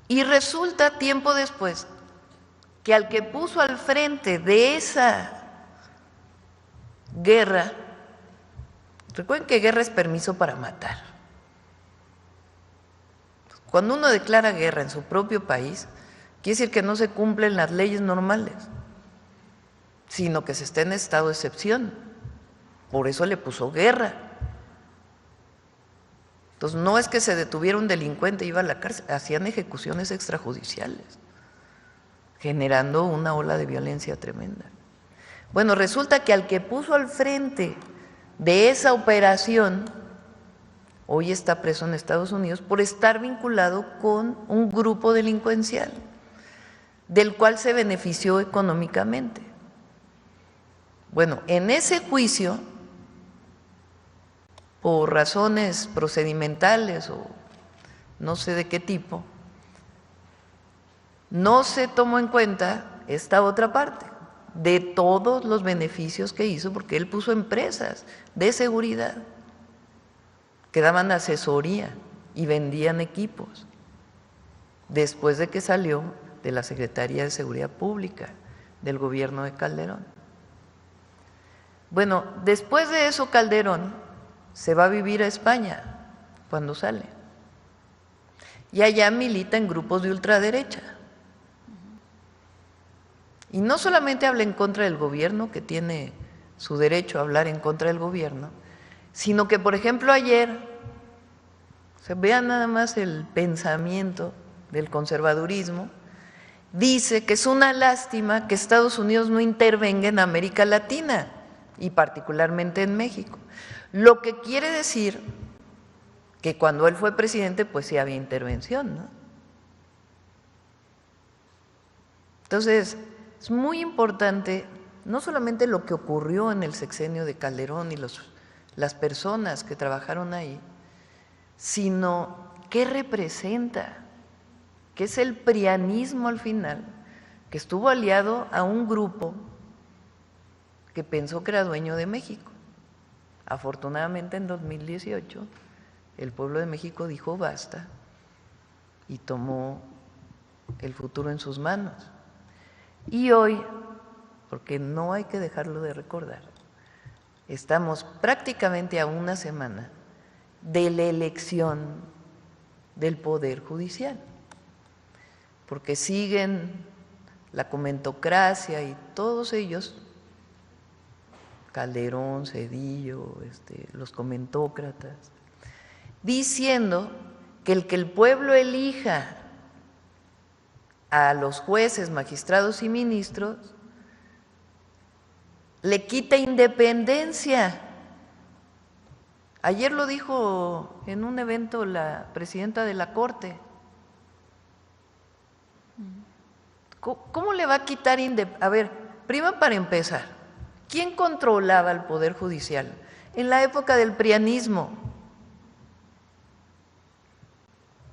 Y resulta tiempo después que al que puso al frente de esa guerra, recuerden que guerra es permiso para matar. Cuando uno declara guerra en su propio país, quiere decir que no se cumplen las leyes normales, sino que se está en estado de excepción. Por eso le puso guerra. Entonces no es que se detuviera un delincuente, iba a la cárcel, hacían ejecuciones extrajudiciales, generando una ola de violencia tremenda. Bueno, resulta que al que puso al frente de esa operación, hoy está preso en Estados Unidos por estar vinculado con un grupo delincuencial, del cual se benefició económicamente. Bueno, en ese juicio, por razones procedimentales o no sé de qué tipo, no se tomó en cuenta esta otra parte de todos los beneficios que hizo, porque él puso empresas de seguridad que daban asesoría y vendían equipos después de que salió de la Secretaría de Seguridad Pública del gobierno de Calderón. Bueno, después de eso Calderón se va a vivir a España cuando sale y allá milita en grupos de ultraderecha. Y no solamente habla en contra del gobierno, que tiene su derecho a hablar en contra del gobierno, sino que, por ejemplo, ayer, vean nada más el pensamiento del conservadurismo, dice que es una lástima que Estados Unidos no intervenga en América Latina y particularmente en México. Lo que quiere decir que cuando él fue presidente, pues sí había intervención, ¿no? Entonces, es muy importante no solamente lo que ocurrió en el sexenio de Calderón y las personas que trabajaron ahí, sino qué representa, que es el prianismo al final, que estuvo aliado a un grupo que pensó que era dueño de México. Afortunadamente en 2018 el pueblo de México dijo basta y tomó el futuro en sus manos. Y hoy, porque no hay que dejarlo de recordar, Estamos prácticamente a una semana de la elección del Poder Judicial, porque siguen la comentocracia y todos ellos, Calderón, Zedillo, los comentócratas, diciendo que el pueblo elija a los jueces, magistrados y ministros le quita independencia. Ayer lo dijo en un evento la presidenta de la Corte. ¿Cómo le va a quitar independencia? A ver, primero para empezar, ¿quién controlaba el Poder Judicial? En la época del prianismo,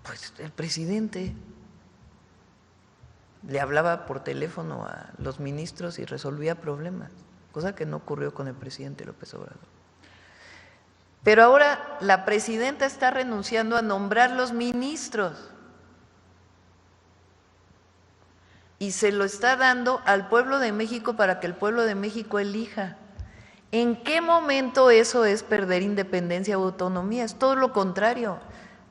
pues el presidente le hablaba por teléfono a los ministros y resolvía problemas, cosa que no ocurrió con el presidente López Obrador. Pero ahora la presidenta está renunciando a nombrar los ministros y se lo está dando al pueblo de México para que el pueblo de México elija. ¿En qué momento eso es perder independencia o autonomía? Es todo lo contrario.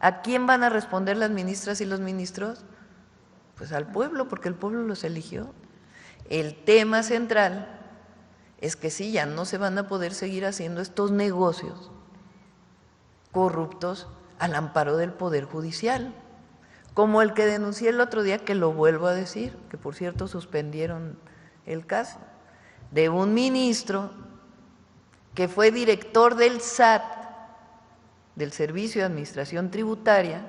¿A quién van a responder las ministras y los ministros? Pues al pueblo, porque el pueblo los eligió. El tema central es que sí, ya no se van a poder seguir haciendo estos negocios corruptos al amparo del Poder Judicial, como el que denuncié el otro día, que lo vuelvo a decir, que por cierto suspendieron el caso, de un ministro que fue director del SAT, del Servicio de Administración Tributaria,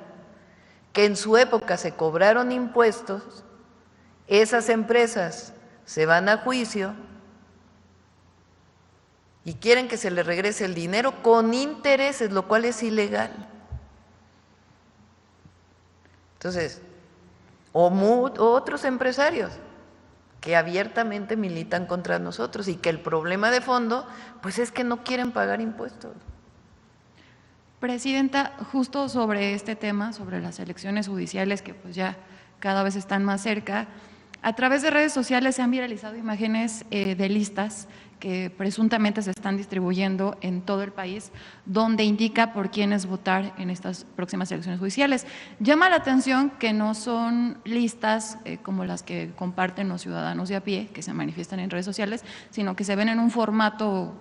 que en su época se cobraron impuestos, esas empresas se van a juicio y quieren que se les regrese el dinero con intereses, lo cual es ilegal. Entonces, o otros empresarios que abiertamente militan contra nosotros y que el problema de fondo pues es que no quieren pagar impuestos. Presidenta, justo sobre este tema, sobre las elecciones judiciales que pues ya cada vez están más cerca, a través de redes sociales se han viralizado imágenes de listas que presuntamente se están distribuyendo en todo el país, donde indica por quiénes votar en estas próximas elecciones judiciales. Llama la atención que no son listas como las que comparten los ciudadanos de a pie, que se manifiestan en redes sociales, sino que se ven en un formato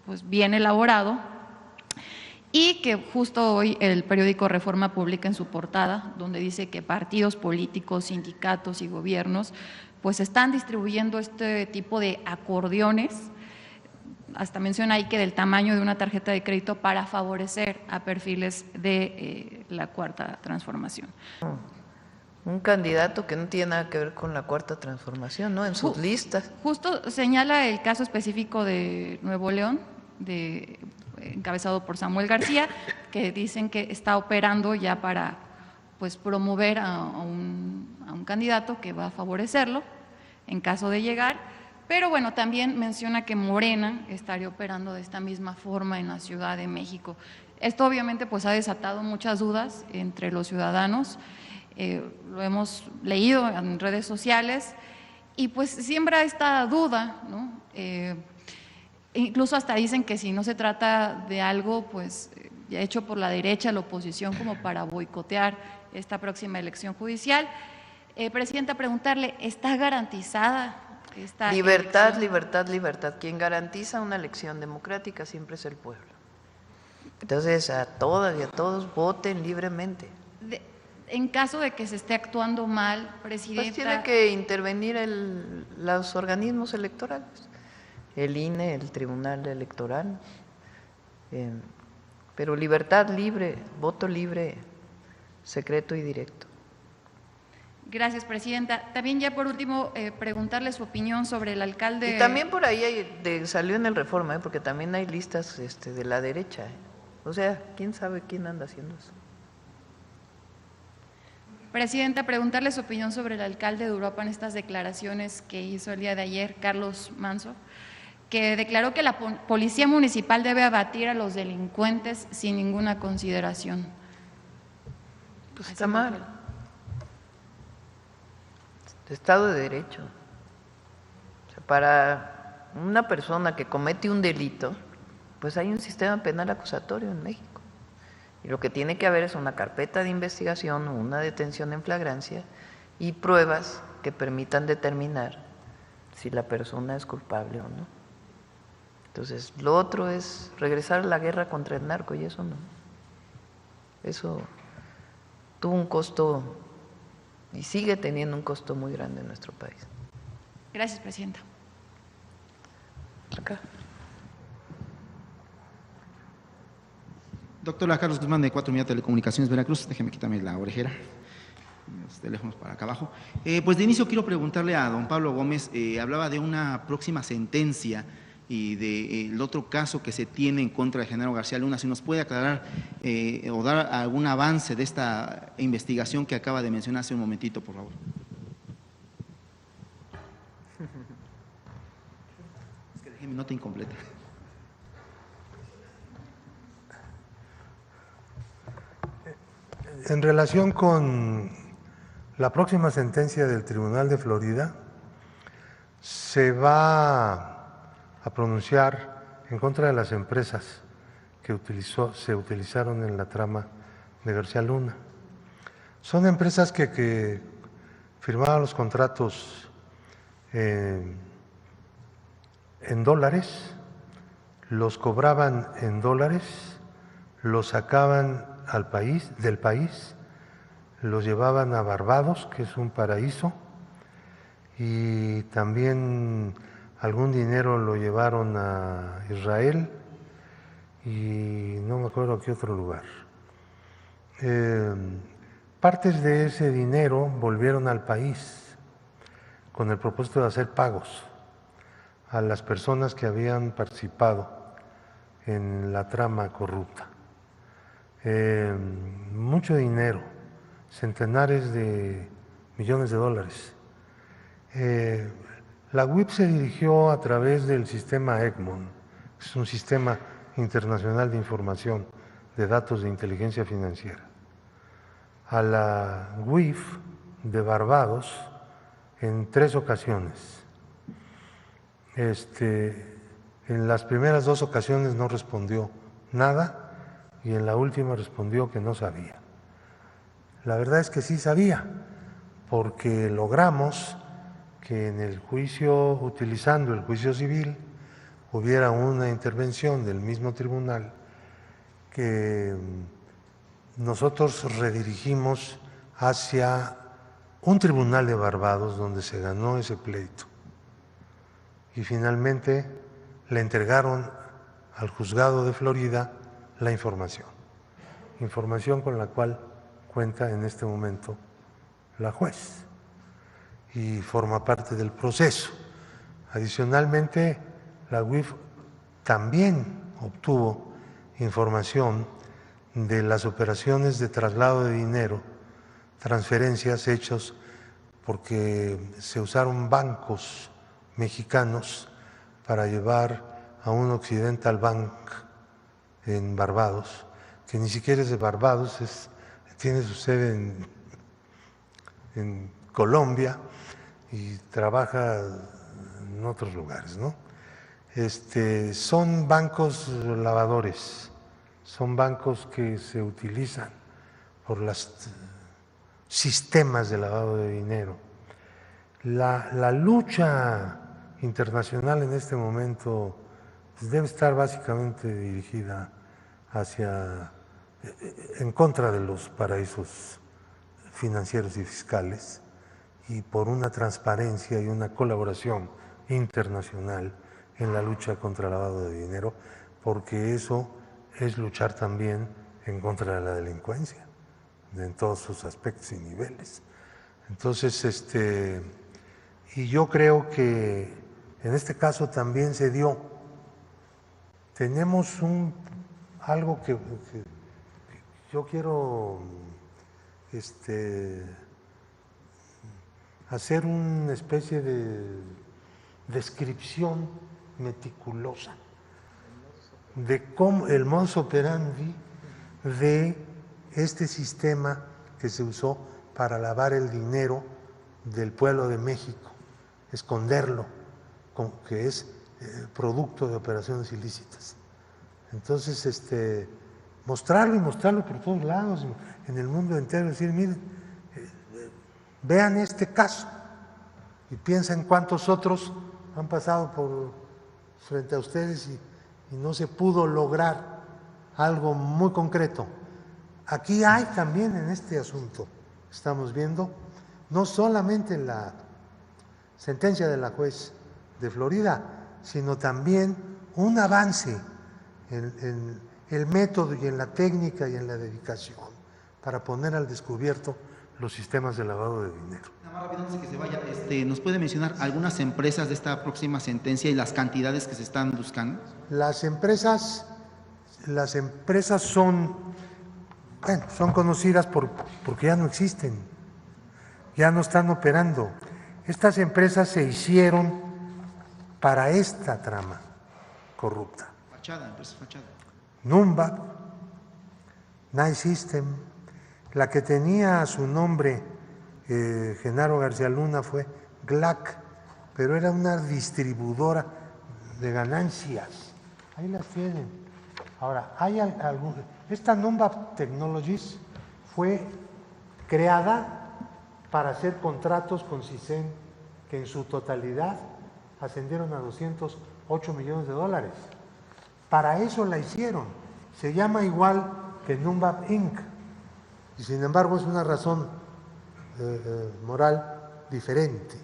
pues bien elaborado, y que justo hoy el periódico Reforma publica en su portada, donde dice que partidos políticos, sindicatos y gobiernos pues están distribuyendo este tipo de acordeones, hasta menciona ahí que del tamaño de una tarjeta de crédito, para favorecer a perfiles de la Cuarta Transformación. Un candidato que no tiene nada que ver con la Cuarta Transformación, ¿no? En sus listas. Justo señala el caso específico de Nuevo León, encabezado por Samuel García, que dicen que está operando ya para pues promover a un candidato que va a favorecerlo en caso de llegar, pero bueno, también menciona que Morena estaría operando de esta misma forma en la Ciudad de México. Esto obviamente pues ha desatado muchas dudas entre los ciudadanos, lo hemos leído en redes sociales y pues siembra esta duda, ¿no? Incluso hasta dicen que si no se trata de algo pues hecho por la derecha, la oposición, como para boicotear esta próxima elección judicial. Presidenta, preguntarle, ¿está garantizada esta libertad, elección? libertad, libertad. Quien garantiza una elección democrática siempre es el pueblo. Entonces, a todas y a todos voten libremente. En caso de que se esté actuando mal, presidenta… Pues tiene que intervenir los organismos electorales, el INE, el Tribunal Electoral, pero libertad libre, voto libre, secreto y directo. Gracias, presidenta. También ya por último, preguntarle su opinión sobre el alcalde… Y también por ahí salió en el Reforma, porque también hay listas de la derecha. O sea, ¿quién sabe quién anda haciendo eso? Presidenta, preguntarle su opinión sobre el alcalde de Uruapan, estas declaraciones que hizo el día de ayer, Carlos Manso, que declaró que la policía municipal debe abatir a los delincuentes sin ninguna consideración. Pues está mal. Estado de Derecho. O sea, para una persona que comete un delito, pues hay un sistema penal acusatorio en México. Y lo que tiene que haber es una carpeta de investigación, una detención en flagrancia y pruebas que permitan determinar si la persona es culpable o no. Entonces, lo otro es regresar a la guerra contra el narco y eso no. Eso tuvo un costo y sigue teniendo un costo muy grande en nuestro país. Gracias, Presidenta. Acá. Doctora Carlos Guzmán, de 4 Media Telecomunicaciones Veracruz. Déjeme quitarme la orejera, los teléfonos para acá abajo. Pues de inicio quiero preguntarle a don Pablo Gómez, hablaba de una próxima sentencia y del otro caso que se tiene en contra de Genaro García Luna. Si nos puede aclarar o dar algún avance de esta investigación que acaba de mencionar hace un momentito, por favor. Es que dejé mi nota incompleta. En relación con la próxima sentencia del Tribunal de Florida, se va a pronunciar en contra de las empresas que se utilizaron en la trama de García Luna. Son empresas que firmaban los contratos en dólares, los cobraban en dólares, los sacaban del país, los llevaban a Barbados, que es un paraíso, y también algún dinero lo llevaron a Israel y no me acuerdo a qué otro lugar. Partes de ese dinero volvieron al país con el propósito de hacer pagos a las personas que habían participado en la trama corrupta. Mucho dinero, centenares de millones de dólares. La UIF se dirigió a través del sistema EGMON, que es un sistema internacional de información de datos de inteligencia financiera, a la UIF de Barbados en 3 ocasiones. En las primeras 2 ocasiones no respondió nada y en la última respondió que no sabía. La verdad es que sí sabía, porque logramos que en el juicio, utilizando el juicio civil, hubiera una intervención del mismo tribunal que nosotros redirigimos hacia un tribunal de Barbados donde se ganó ese pleito. Y finalmente le entregaron al juzgado de Florida la información con la cual cuenta en este momento la juez y forma parte del proceso. Adicionalmente, la UIF también obtuvo información de las operaciones de traslado de dinero, transferencias hechos porque se usaron bancos mexicanos para llevar a un Occidental Bank en Barbados, que ni siquiera es de Barbados, tiene su sede en Colombia y trabaja en otros lugares, ¿no? Son bancos lavadores, son bancos que se utilizan por los sistemas de lavado de dinero. La lucha internacional en este momento pues, debe estar básicamente dirigida en contra de los paraísos financieros y fiscales y por una transparencia y una colaboración internacional en la lucha contra el lavado de dinero, porque eso es luchar también en contra de la delincuencia, en todos sus aspectos y niveles. Entonces, y yo creo que en este caso también se dio. Tenemos algo que yo quiero hacer una especie de descripción meticulosa de cómo el modus operandi de este sistema que se usó para lavar el dinero del pueblo de México, esconderlo, que es producto de operaciones ilícitas. Entonces, mostrarlo y mostrarlo por todos lados, en el mundo entero, decir, miren, vean este caso y piensen cuántos otros han pasado frente a ustedes y no se pudo lograr algo muy concreto. Aquí hay también en este asunto, estamos viendo, no solamente la sentencia de la juez de Florida, sino también un avance en el método y en la técnica y en la dedicación para poner al descubierto los sistemas de lavado de dinero. Nada más rápido antes de que se vaya, ¿nos puede mencionar algunas empresas de esta próxima sentencia y las cantidades que se están buscando? Las empresas son conocidas porque ya no existen, ya no están operando. Estas empresas se hicieron para esta trama corrupta. Empresas fachada. Numba, Night System, la que tenía su nombre Genaro García Luna fue GLAC, pero era una distribuidora de ganancias. Ahí las tienen. Ahora, esta Numba Technologies fue creada para hacer contratos con CISEN que en su totalidad ascendieron a $208 millones. Para eso la hicieron. Se llama igual que Numba Inc. Y sin embargo es una razón moral diferente.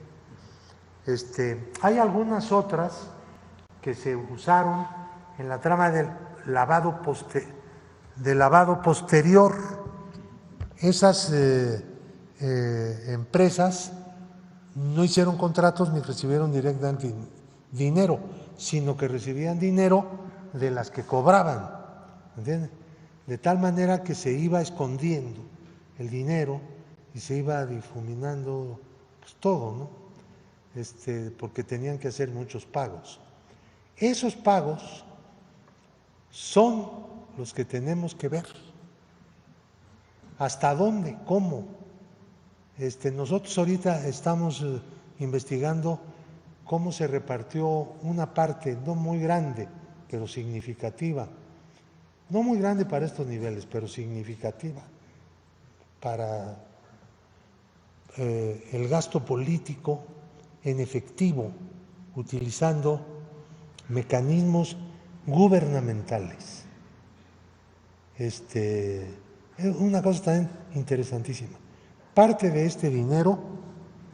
Hay algunas otras que se usaron en la trama del lavado posterior. Esas empresas no hicieron contratos ni recibieron directamente dinero, sino que recibían dinero de las que cobraban, ¿entiendes? De tal manera que se iba escondiendo el dinero y se iba difuminando pues, todo, ¿no? Porque tenían que hacer muchos pagos. Esos pagos son los que tenemos que ver. ¿Hasta dónde? ¿Cómo? Nosotros ahorita estamos investigando cómo se repartió una parte, no muy grande, pero significativa, no muy grande para estos niveles, pero significativa para el gasto político en efectivo, utilizando mecanismos gubernamentales. Es una cosa también interesantísima. Parte de este dinero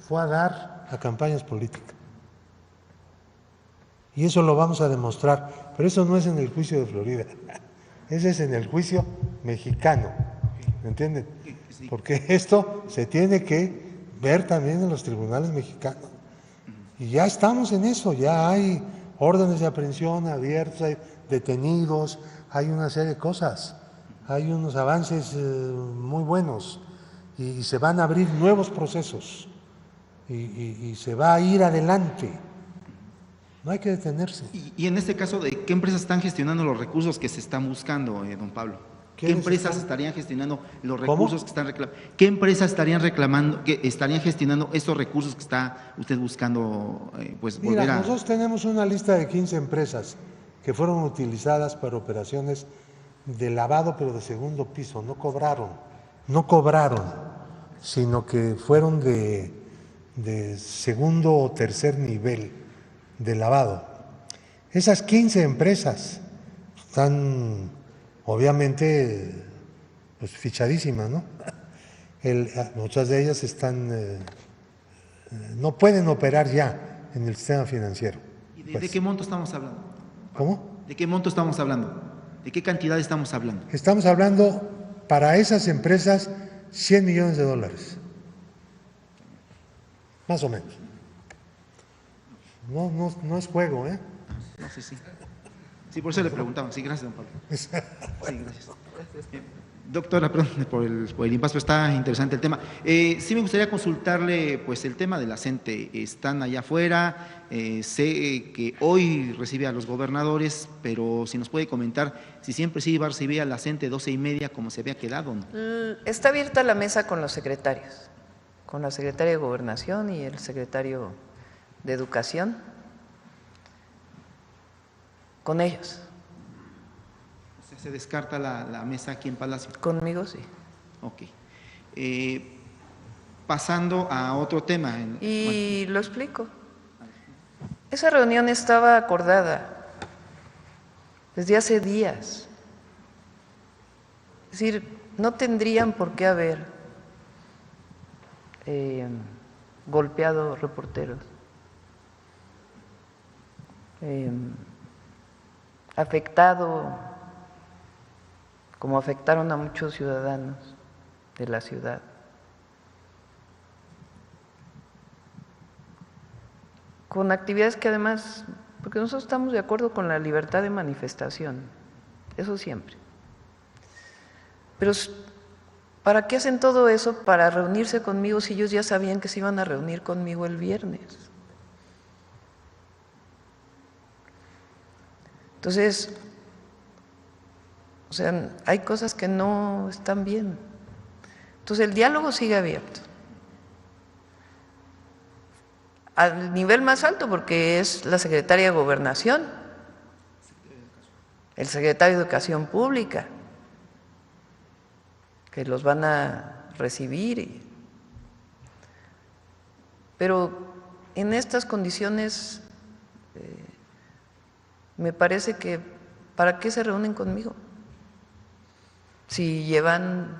fue a dar a campañas políticas. Y eso lo vamos a demostrar, pero eso no es en el juicio de Florida, ese es en el juicio mexicano, ¿me entienden? Porque esto se tiene que ver también en los tribunales mexicanos. Y ya estamos en eso, ya hay órdenes de aprehensión abiertos, hay detenidos, hay una serie de cosas, hay unos avances muy buenos y se van a abrir nuevos procesos y se va a ir adelante. No hay que detenerse. Y en este caso, ¿de qué empresas están gestionando los recursos que se están buscando, don Pablo? ¿Qué empresas estarían gestionando los recursos que están reclamando? ¿Qué empresas estarían gestionando estos recursos que está usted buscando volver a...? Nosotros tenemos una lista de 15 empresas que fueron utilizadas para operaciones de lavado, pero de segundo piso. No cobraron, sino que fueron de segundo o tercer nivel de lavado. Esas 15 empresas están obviamente pues, fichadísimas, ¿no? Muchas de ellas no pueden operar ya en el sistema financiero. ¿Y de qué monto estamos hablando? ¿Cómo? ¿De qué monto estamos hablando? ¿De qué cantidad estamos hablando? Estamos hablando para esas empresas $100 millones. Más o menos. No es juego, ¿eh? No, sí. Sí, por eso le preguntaba. Sí, gracias, don Pablo. Sí, gracias. Doctora, perdón por el impasse, pero está interesante el tema. Sí me gustaría consultarle pues el tema de la CENTE. Están allá afuera, sé que hoy recibe a los gobernadores, pero si nos puede comentar si siempre sí va a recibir a la CENTE 12:30 como se había quedado, ¿no? Está abierta la mesa con los secretarios, con la secretaria de Gobernación y el secretario de Educación, con ellos. ¿Se descarta la mesa aquí en Palacio? Conmigo sí. Ok. Pasando a otro tema. Y lo explico. Esa reunión estaba acordada desde hace días. Es decir, no tendrían por qué haber golpeado reporteros, afectado como afectaron a muchos ciudadanos de la ciudad. Con actividades que además, porque nosotros estamos de acuerdo con la libertad de manifestación, eso siempre. Pero ¿para qué hacen todo eso? Para reunirse conmigo si ellos ya sabían que se iban a reunir conmigo el viernes. Entonces, o sea, hay cosas que no están bien. Entonces el diálogo sigue abierto. Al nivel más alto, porque es la secretaria de Gobernación, el secretario de Educación Pública, que los van a recibir. Pero en estas condiciones me parece que ¿para qué se reúnen conmigo? Si llevan,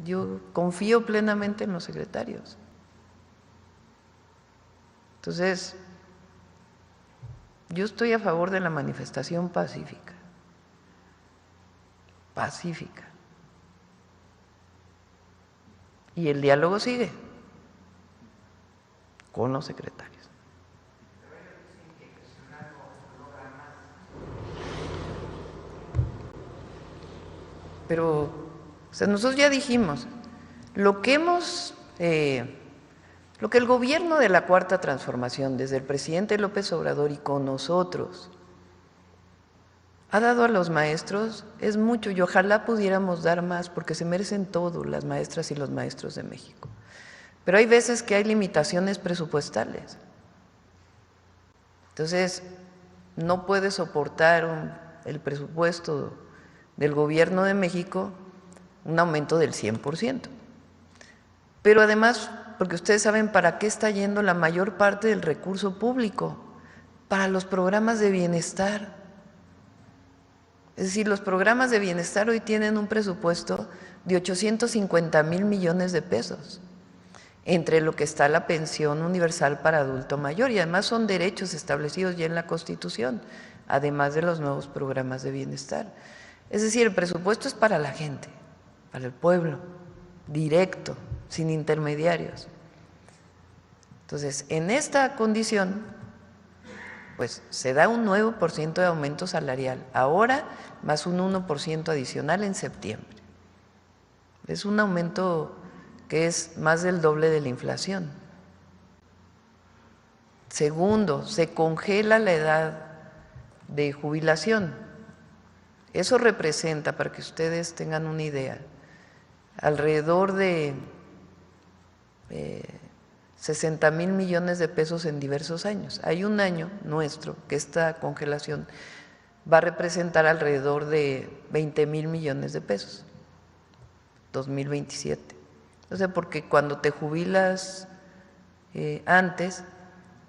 yo confío plenamente en los secretarios. Entonces, yo estoy a favor de la manifestación pacífica, pacífica. Y el diálogo sigue con los secretarios. Pero, o sea, nosotros ya dijimos, lo que el gobierno de la Cuarta Transformación, desde el presidente López Obrador y con nosotros, ha dado a los maestros es mucho y ojalá pudiéramos dar más porque se merecen todo las maestras y los maestros de México. Pero hay veces que hay limitaciones presupuestales. Entonces, no puede soportar el presupuesto del gobierno de México un aumento del 100%. Pero además, porque ustedes saben para qué está yendo la mayor parte del recurso público, para los programas de bienestar. Es decir, los programas de bienestar hoy tienen un presupuesto de 850,000 millones de pesos, entre lo que está la pensión universal para adulto mayor, y además son derechos establecidos ya en la Constitución, además de los nuevos programas de bienestar. Es decir, el presupuesto es para la gente, para el pueblo, directo, sin intermediarios. Entonces, en esta condición, pues se da un 9% de aumento salarial, ahora más un 1% adicional en septiembre. Es un aumento que es más del doble de la inflación. Segundo, se congela la edad de jubilación. Eso representa, para que ustedes tengan una idea, alrededor de 60,000 millones de pesos en diversos años. Hay un año nuestro que esta congelación va a representar alrededor de 20,000 millones de pesos, 2027. O sea, porque cuando te jubilas antes,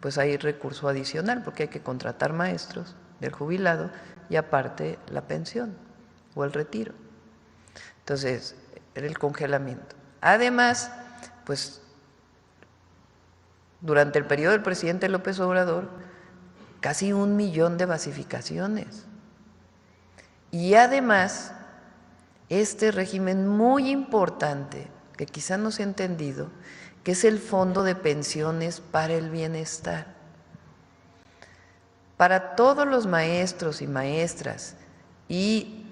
pues hay recurso adicional, porque hay que contratar maestros del jubilado y aparte la pensión o el retiro. Entonces, el congelamiento. Además, pues durante el periodo del presidente López Obrador, casi 1 millón de basificaciones. Y además, este régimen muy importante, que quizá no se ha entendido, que es el Fondo de Pensiones para el Bienestar. Para todos los maestros y maestras y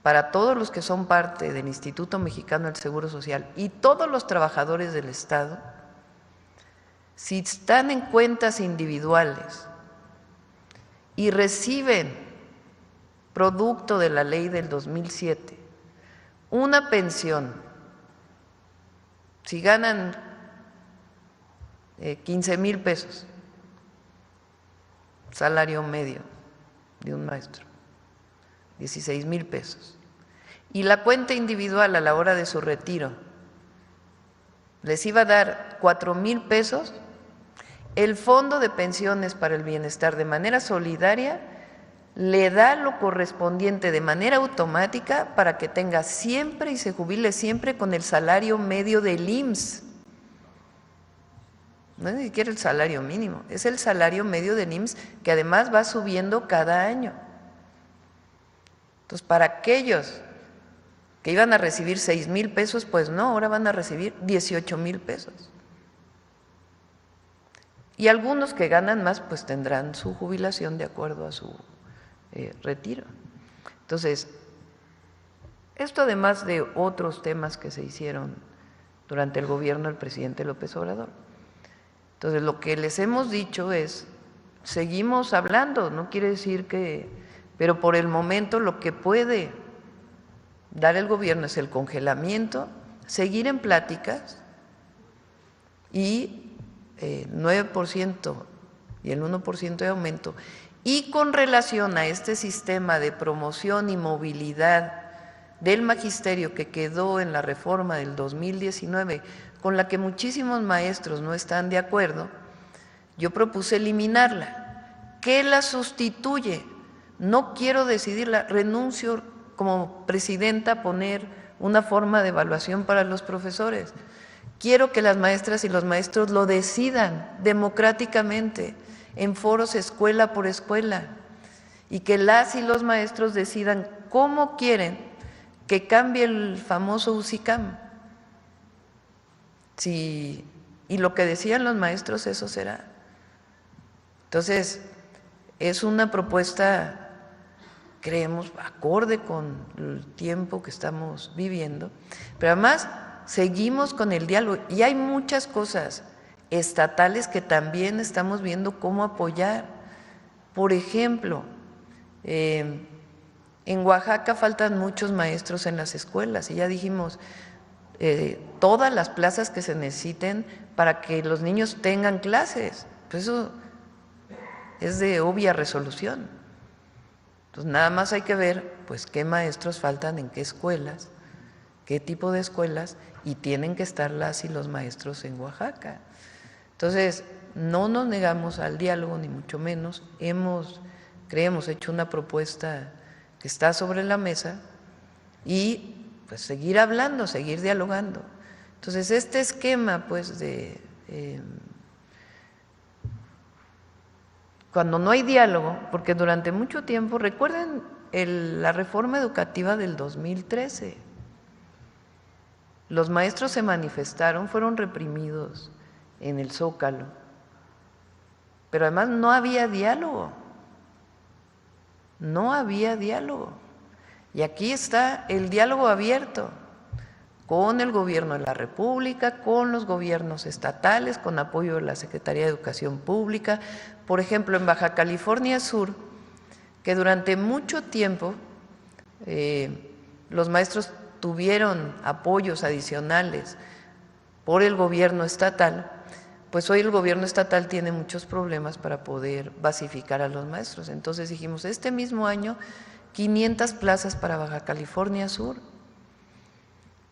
para todos los que son parte del Instituto Mexicano del Seguro Social y todos los trabajadores del Estado, si están en cuentas individuales y reciben, producto de la ley del 2007, una pensión, si ganan 15,000 pesos, salario medio de un maestro, 16,000 pesos. Y la cuenta individual a la hora de su retiro les iba a dar 4,000 pesos. El Fondo de Pensiones para el Bienestar, de manera solidaria, le da lo correspondiente de manera automática para que tenga siempre y se jubile siempre con el salario medio del IMSS. No es ni siquiera el salario mínimo, es el salario medio del IMSS, que además va subiendo cada año. Entonces, para aquellos que iban a recibir 6,000 pesos, pues no, ahora van a recibir 18,000 pesos. Y algunos que ganan más, pues tendrán su jubilación de acuerdo a su retiro. Entonces, esto además de otros temas que se hicieron durante el gobierno del presidente López Obrador. Entonces, lo que les hemos dicho es, seguimos hablando, no quiere decir que, pero por el momento lo que puede dar el gobierno es el congelamiento, seguir en pláticas y 9% y el 1% de aumento. Y con relación a este sistema de promoción y movilidad del magisterio que quedó en la reforma del 2019, con la que muchísimos maestros no están de acuerdo, yo propuse eliminarla. ¿Qué la sustituye? No quiero decidirla, renuncio como presidenta a poner una forma de evaluación para los profesores. Quiero que las maestras y los maestros lo decidan democráticamente, en foros escuela por escuela, y que las y los maestros decidan cómo quieren que cambie el famoso UCICAM. Sí, y lo que decían los maestros, eso será. Entonces, es una propuesta, creemos, acorde con el tiempo que estamos viviendo, pero además seguimos con el diálogo y hay muchas cosas estatales que también estamos viendo cómo apoyar. Por ejemplo, en Oaxaca faltan muchos maestros en las escuelas y ya dijimos todas las plazas que se necesiten para que los niños tengan clases. Pues eso es de obvia resolución. Entonces nada más hay que ver pues qué maestros faltan en qué escuelas, qué tipo de escuelas, y tienen que estar las y los maestros en Oaxaca. Entonces, no nos negamos al diálogo, ni mucho menos. Hemos hecho una propuesta que está sobre la mesa y pues seguir hablando, seguir dialogando. Entonces, este esquema pues de cuando no hay diálogo, porque durante mucho tiempo, recuerden la reforma educativa del 2013, los maestros se manifestaron, fueron reprimidos en el Zócalo, pero además no había diálogo, y aquí está el diálogo abierto con el gobierno de la República, con los gobiernos estatales, con apoyo de la Secretaría de Educación Pública. Por ejemplo, en Baja California Sur, que durante mucho tiempo los maestros tuvieron apoyos adicionales por el gobierno estatal, pues hoy el gobierno estatal tiene muchos problemas para poder basificar a los maestros. Entonces dijimos, este mismo año, 500 plazas para Baja California Sur,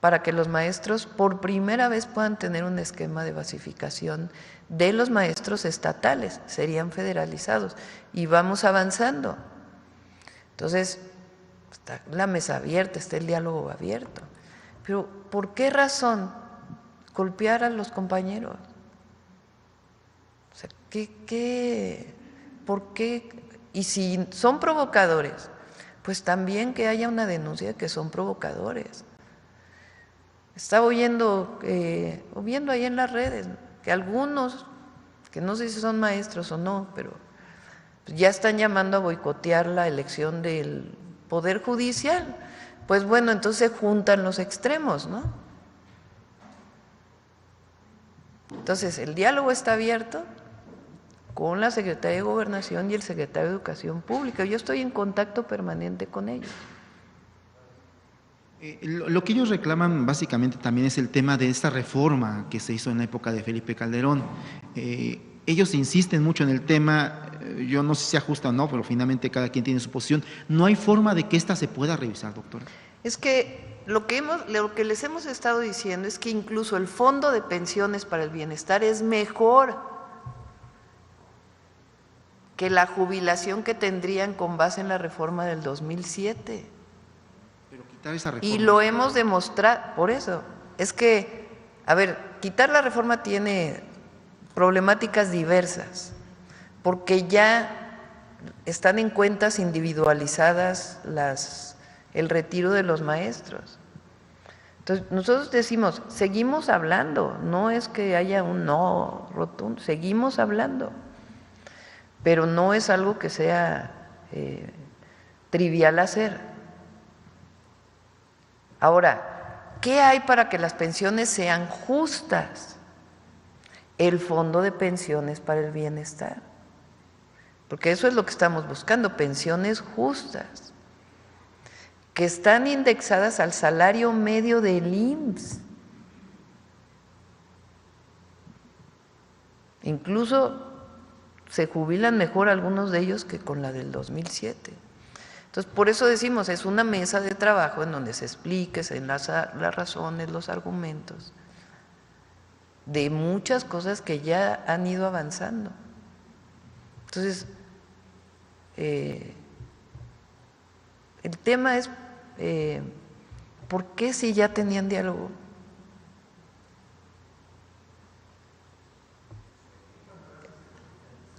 para que los maestros por primera vez puedan tener un esquema de basificación de los maestros estatales, serían federalizados, y vamos avanzando. Entonces, está la mesa abierta, está el diálogo abierto. Pero, ¿por qué razón golpear a los compañeros? O sea, ¿por qué? Y si son provocadores, pues también que haya una denuncia de que son provocadores. Estaba viendo ahí en las redes que algunos, que no sé si son maestros o no, pero ya están llamando a boicotear la elección del Poder Judicial. Pues bueno, entonces juntan los extremos, ¿no? Entonces, el diálogo está abierto con la Secretaría de Gobernación y el Secretario de Educación Pública. Yo estoy en contacto permanente con ellos. Lo que ellos reclaman básicamente también es el tema de esta reforma que se hizo en la época de Felipe Calderón. Ellos insisten mucho en el tema, yo no sé si sea justa o no, pero finalmente cada quien tiene su posición. ¿No hay forma de que esta se pueda revisar, doctora? Es que lo que les hemos estado diciendo es que incluso el Fondo de Pensiones para el Bienestar es mejor que la jubilación que tendrían con base en la reforma del 2007. Pero quitar esa reforma. Y lo hemos demostrado, por eso. Es que, a ver, quitar la reforma tiene problemáticas diversas, porque ya están en cuentas individualizadas el retiro de los maestros. Entonces, nosotros decimos, seguimos hablando, no es que haya un no rotundo, seguimos hablando, pero no es algo que sea trivial hacer. Ahora, ¿qué hay para que las pensiones sean justas? El Fondo de Pensiones para el Bienestar, porque eso es lo que estamos buscando, pensiones justas, que están indexadas al salario medio del IMSS. Incluso se jubilan mejor algunos de ellos que con la del 2007. Entonces, por eso decimos, es una mesa de trabajo en donde se explique, se enlaza las razones, los argumentos de muchas cosas que ya han ido avanzando. Entonces, el tema es, ¿por qué si ya tenían diálogo?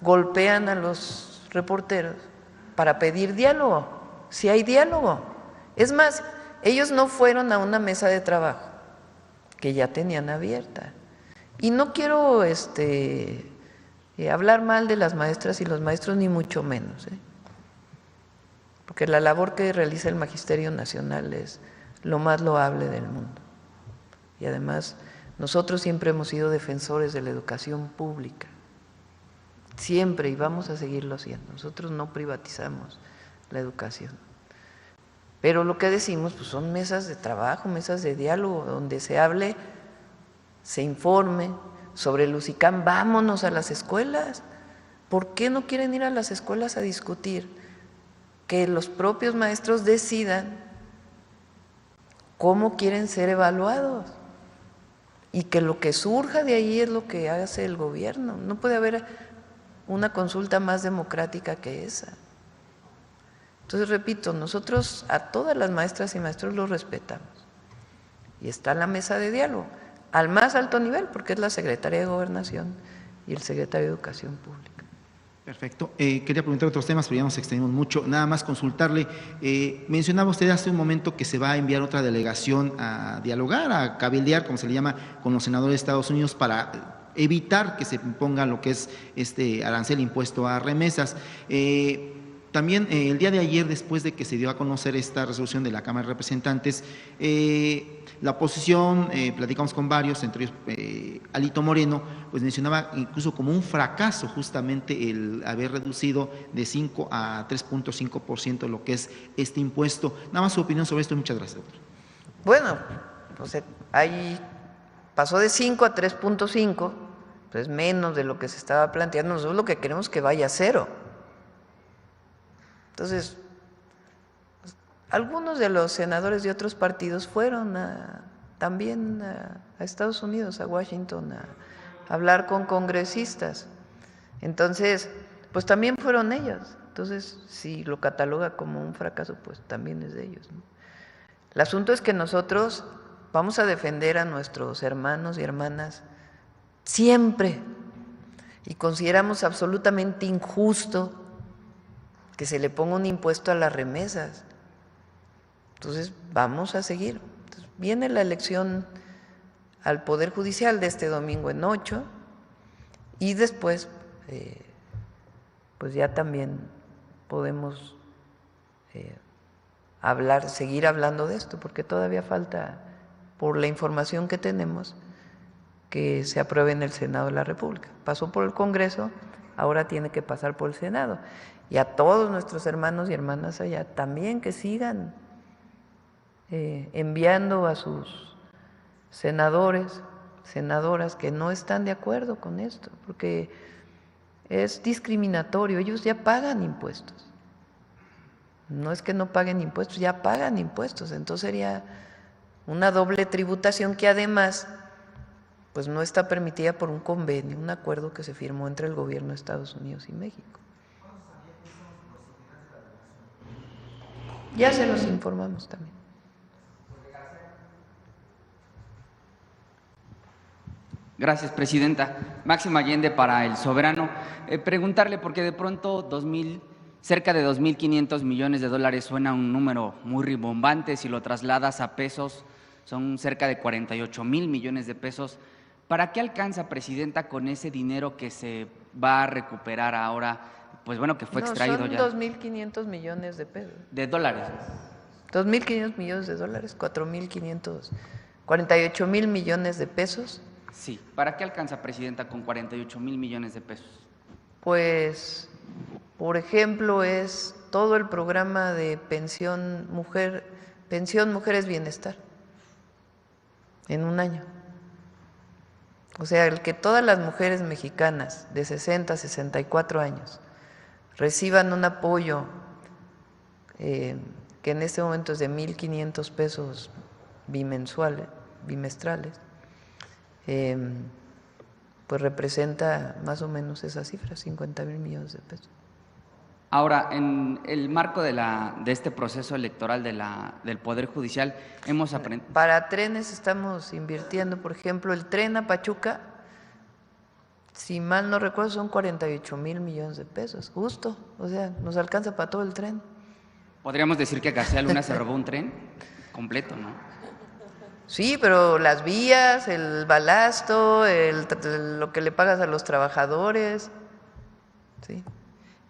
Golpean a los reporteros para pedir diálogo, si hay diálogo. Es más, ellos no fueron a una mesa de trabajo que ya tenían abierta. Y no quiero hablar mal de las maestras y los maestros, ni mucho menos, porque la labor que realiza el Magisterio Nacional es lo más loable del mundo. Y además, nosotros siempre hemos sido defensores de la educación pública, siempre, y vamos a seguirlo haciendo. Nosotros no privatizamos la educación. Pero lo que decimos pues son mesas de trabajo, mesas de diálogo, donde se hable, se informe sobre el UCICAM. Vámonos a las escuelas. ¿Por qué no quieren ir a las escuelas a discutir? Que los propios maestros decidan cómo quieren ser evaluados y que lo que surja de ahí es lo que hace el gobierno. No puede haber una consulta más democrática que esa. Entonces, repito, nosotros a todas las maestras y maestros los respetamos. Y está la mesa de diálogo, al más alto nivel, porque es la Secretaría de Gobernación y el Secretario de Educación Pública. Perfecto. Quería preguntar otros temas, pero ya nos extendimos mucho. Nada más consultarle. Mencionaba usted hace un momento que se va a enviar otra delegación a dialogar, a cabildear, como se le llama, con los senadores de Estados Unidos para evitar que se imponga lo que es este arancel impuesto a remesas. También el día de ayer, después de que se dio a conocer esta resolución de la Cámara de Representantes, la oposición, platicamos con varios, entre ellos Alito Moreno, pues mencionaba incluso como un fracaso justamente el haber reducido de 5 a 3.5% lo que es este impuesto. Nada más su opinión sobre esto. Muchas gracias, doctor. Bueno, pues ahí pasó de 5 a 3.5, pues menos de lo que se estaba planteando. Nosotros lo que queremos es que vaya a 0. Entonces, algunos de los senadores de otros partidos fueron también a Estados Unidos, a Washington, a hablar con congresistas. Entonces, pues también fueron ellos. Entonces, si lo cataloga como un fracaso, pues también es de ellos, ¿no? El asunto es que nosotros vamos a defender a nuestros hermanos y hermanas siempre, y consideramos absolutamente injusto que se le ponga un impuesto a las remesas. Entonces, vamos a seguir. Entonces, viene la elección al Poder Judicial de este domingo en 8, y después, pues ya también podemos seguir hablando de esto, porque todavía falta, por la información que tenemos, que se apruebe en el Senado de la República. Pasó por el Congreso, ahora tiene que pasar por el Senado. Y a todos nuestros hermanos y hermanas allá también que sigan enviando a sus senadores, senadoras que no están de acuerdo con esto, porque es discriminatorio, ellos ya pagan impuestos. No es que no paguen impuestos, ya pagan impuestos, entonces sería una doble tributación que además pues no está permitida por un convenio, un acuerdo que se firmó entre el gobierno de Estados Unidos y México. Ya se los informamos también. Gracias, presidenta. Máximo Allende para El Soberano. Preguntarle, porque de pronto cerca de 2.500 millones de dólares suena un número muy rimbombante, si lo trasladas a pesos son cerca de 48,000 millones de pesos. ¿Para qué alcanza, presidenta, con ese dinero que se va a recuperar ahora? Pues bueno, que fue extraído ya. Son 2.500 millones de pesos. De dólares. 2.500 millones de dólares, 48,000 millones de pesos. Sí. ¿Para qué alcanza, presidenta, con 48,000 millones de pesos? Pues, por ejemplo, es todo el programa de pensión Mujeres Bienestar, en un año. O sea, el que todas las mujeres mexicanas de 60 a 64 años reciban un apoyo que en este momento es de 1.500 pesos bimestrales, pues representa más o menos esa cifra, 50,000 millones de pesos. Ahora, en el marco de este proceso electoral del Poder Judicial, hemos aprendido… Para trenes estamos invirtiendo, por ejemplo, el tren a Pachuca, si mal no recuerdo, son 48,000 millones de pesos, justo, o sea, nos alcanza para todo el tren. Podríamos decir que García Luna se robó un tren completo, ¿no? Sí, pero las vías, el balasto, lo que le pagas a los trabajadores, sí.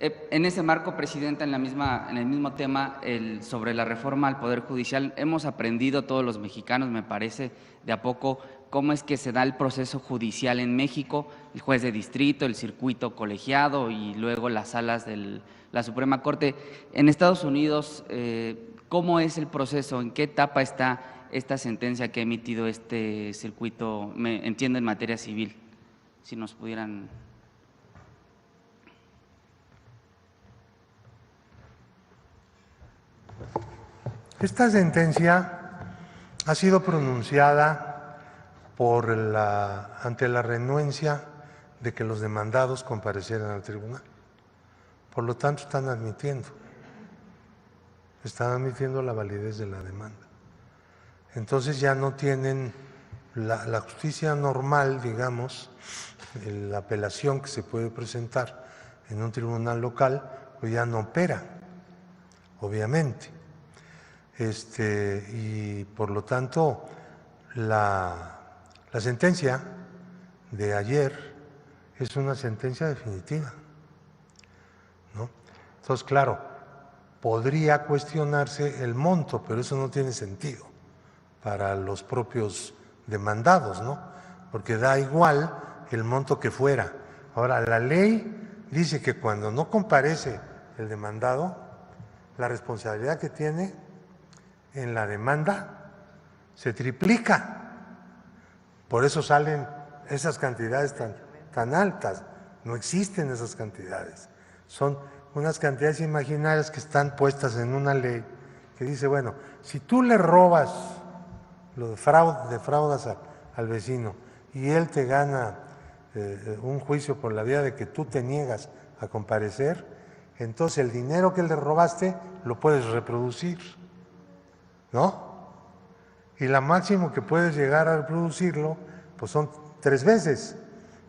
En ese marco, presidenta, en el mismo tema, sobre la reforma al Poder Judicial, hemos aprendido todos los mexicanos, me parece, de a poco, cómo es que se da el proceso judicial en México, el juez de distrito, el circuito colegiado y luego las salas de la Suprema Corte. En Estados Unidos, ¿cómo es el proceso? ¿En qué etapa está esta sentencia que ha emitido este circuito, entiendo, en materia civil? Si nos pudieran… Esta sentencia ha sido pronunciada ante la renuencia de que los demandados comparecieran al tribunal. Por lo tanto, están admitiendo la validez de la demanda. Entonces ya no tienen la justicia normal, digamos, la apelación que se puede presentar en un tribunal local, pues ya no opera, obviamente. Y por lo tanto, la sentencia de ayer es una sentencia definitiva, ¿no? Entonces, claro, podría cuestionarse el monto, pero eso no tiene sentido para los propios demandados, ¿no? Porque da igual el monto que fuera. Ahora, la ley dice que cuando no comparece el demandado, la responsabilidad que tiene en la demanda se triplica. Por eso salen esas cantidades tan altas. No existen esas cantidades. Son unas cantidades imaginarias que están puestas en una ley que dice, bueno, si tú le robas, defraudas al vecino y él te gana un juicio por la vía de que tú te niegas a comparecer, entonces el dinero que le robaste lo puedes reproducir, ¿no? Y la máximo que puedes llegar a reproducirlo, pues son 3 veces,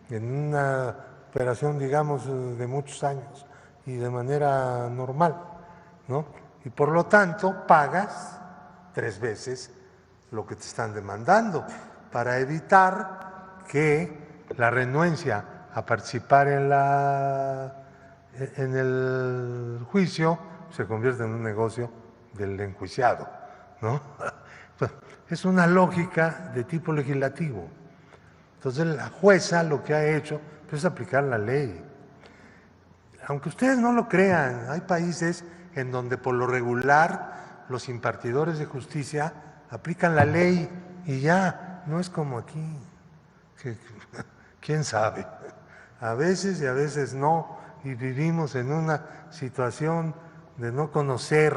en una operación, digamos, de muchos años y de manera normal, ¿no? Y por lo tanto pagas 3 veces lo que te están demandando para evitar que la renuencia a participar en el juicio se convierta en un negocio del enjuiciado, ¿no? Es una lógica de tipo legislativo. Entonces la jueza lo que ha hecho es aplicar la ley. Aunque ustedes no lo crean, hay países en donde por lo regular los impartidores de justicia aplican la ley y ya, no es como aquí, que quién sabe. a veces y a veces no, y vivimos en una situación de no conocer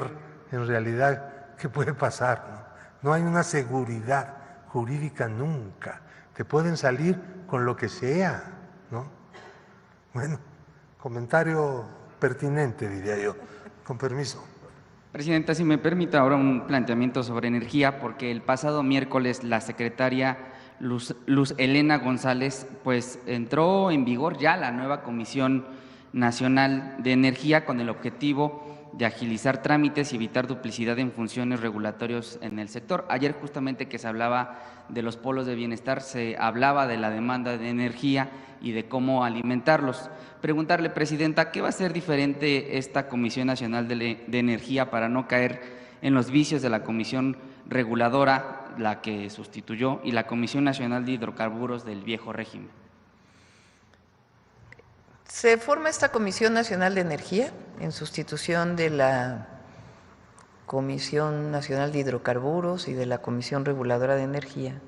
en realidad qué puede pasar, ¿no? No hay una seguridad jurídica nunca, te pueden salir con lo que sea, ¿no? Bueno, comentario pertinente, diría yo, con permiso. Presidenta, si me permite ahora un planteamiento sobre energía, porque el pasado miércoles la secretaria Luz Helena González, pues entró en vigor ya la nueva Comisión Nacional de Energía con el objetivo de agilizar trámites y evitar duplicidad en funciones regulatorias en el sector. Ayer justamente que se hablaba de los polos de bienestar, se hablaba de la demanda de energía y de cómo alimentarlos. Preguntarle, Presidenta, ¿qué va a ser diferente esta Comisión Nacional de Energía para no caer en los vicios de la Comisión Reguladora, la que sustituyó, y la Comisión Nacional de Hidrocarburos del viejo régimen? Se forma esta Comisión Nacional de Energía en sustitución de la Comisión Nacional de Hidrocarburos y de la Comisión Reguladora de Energía,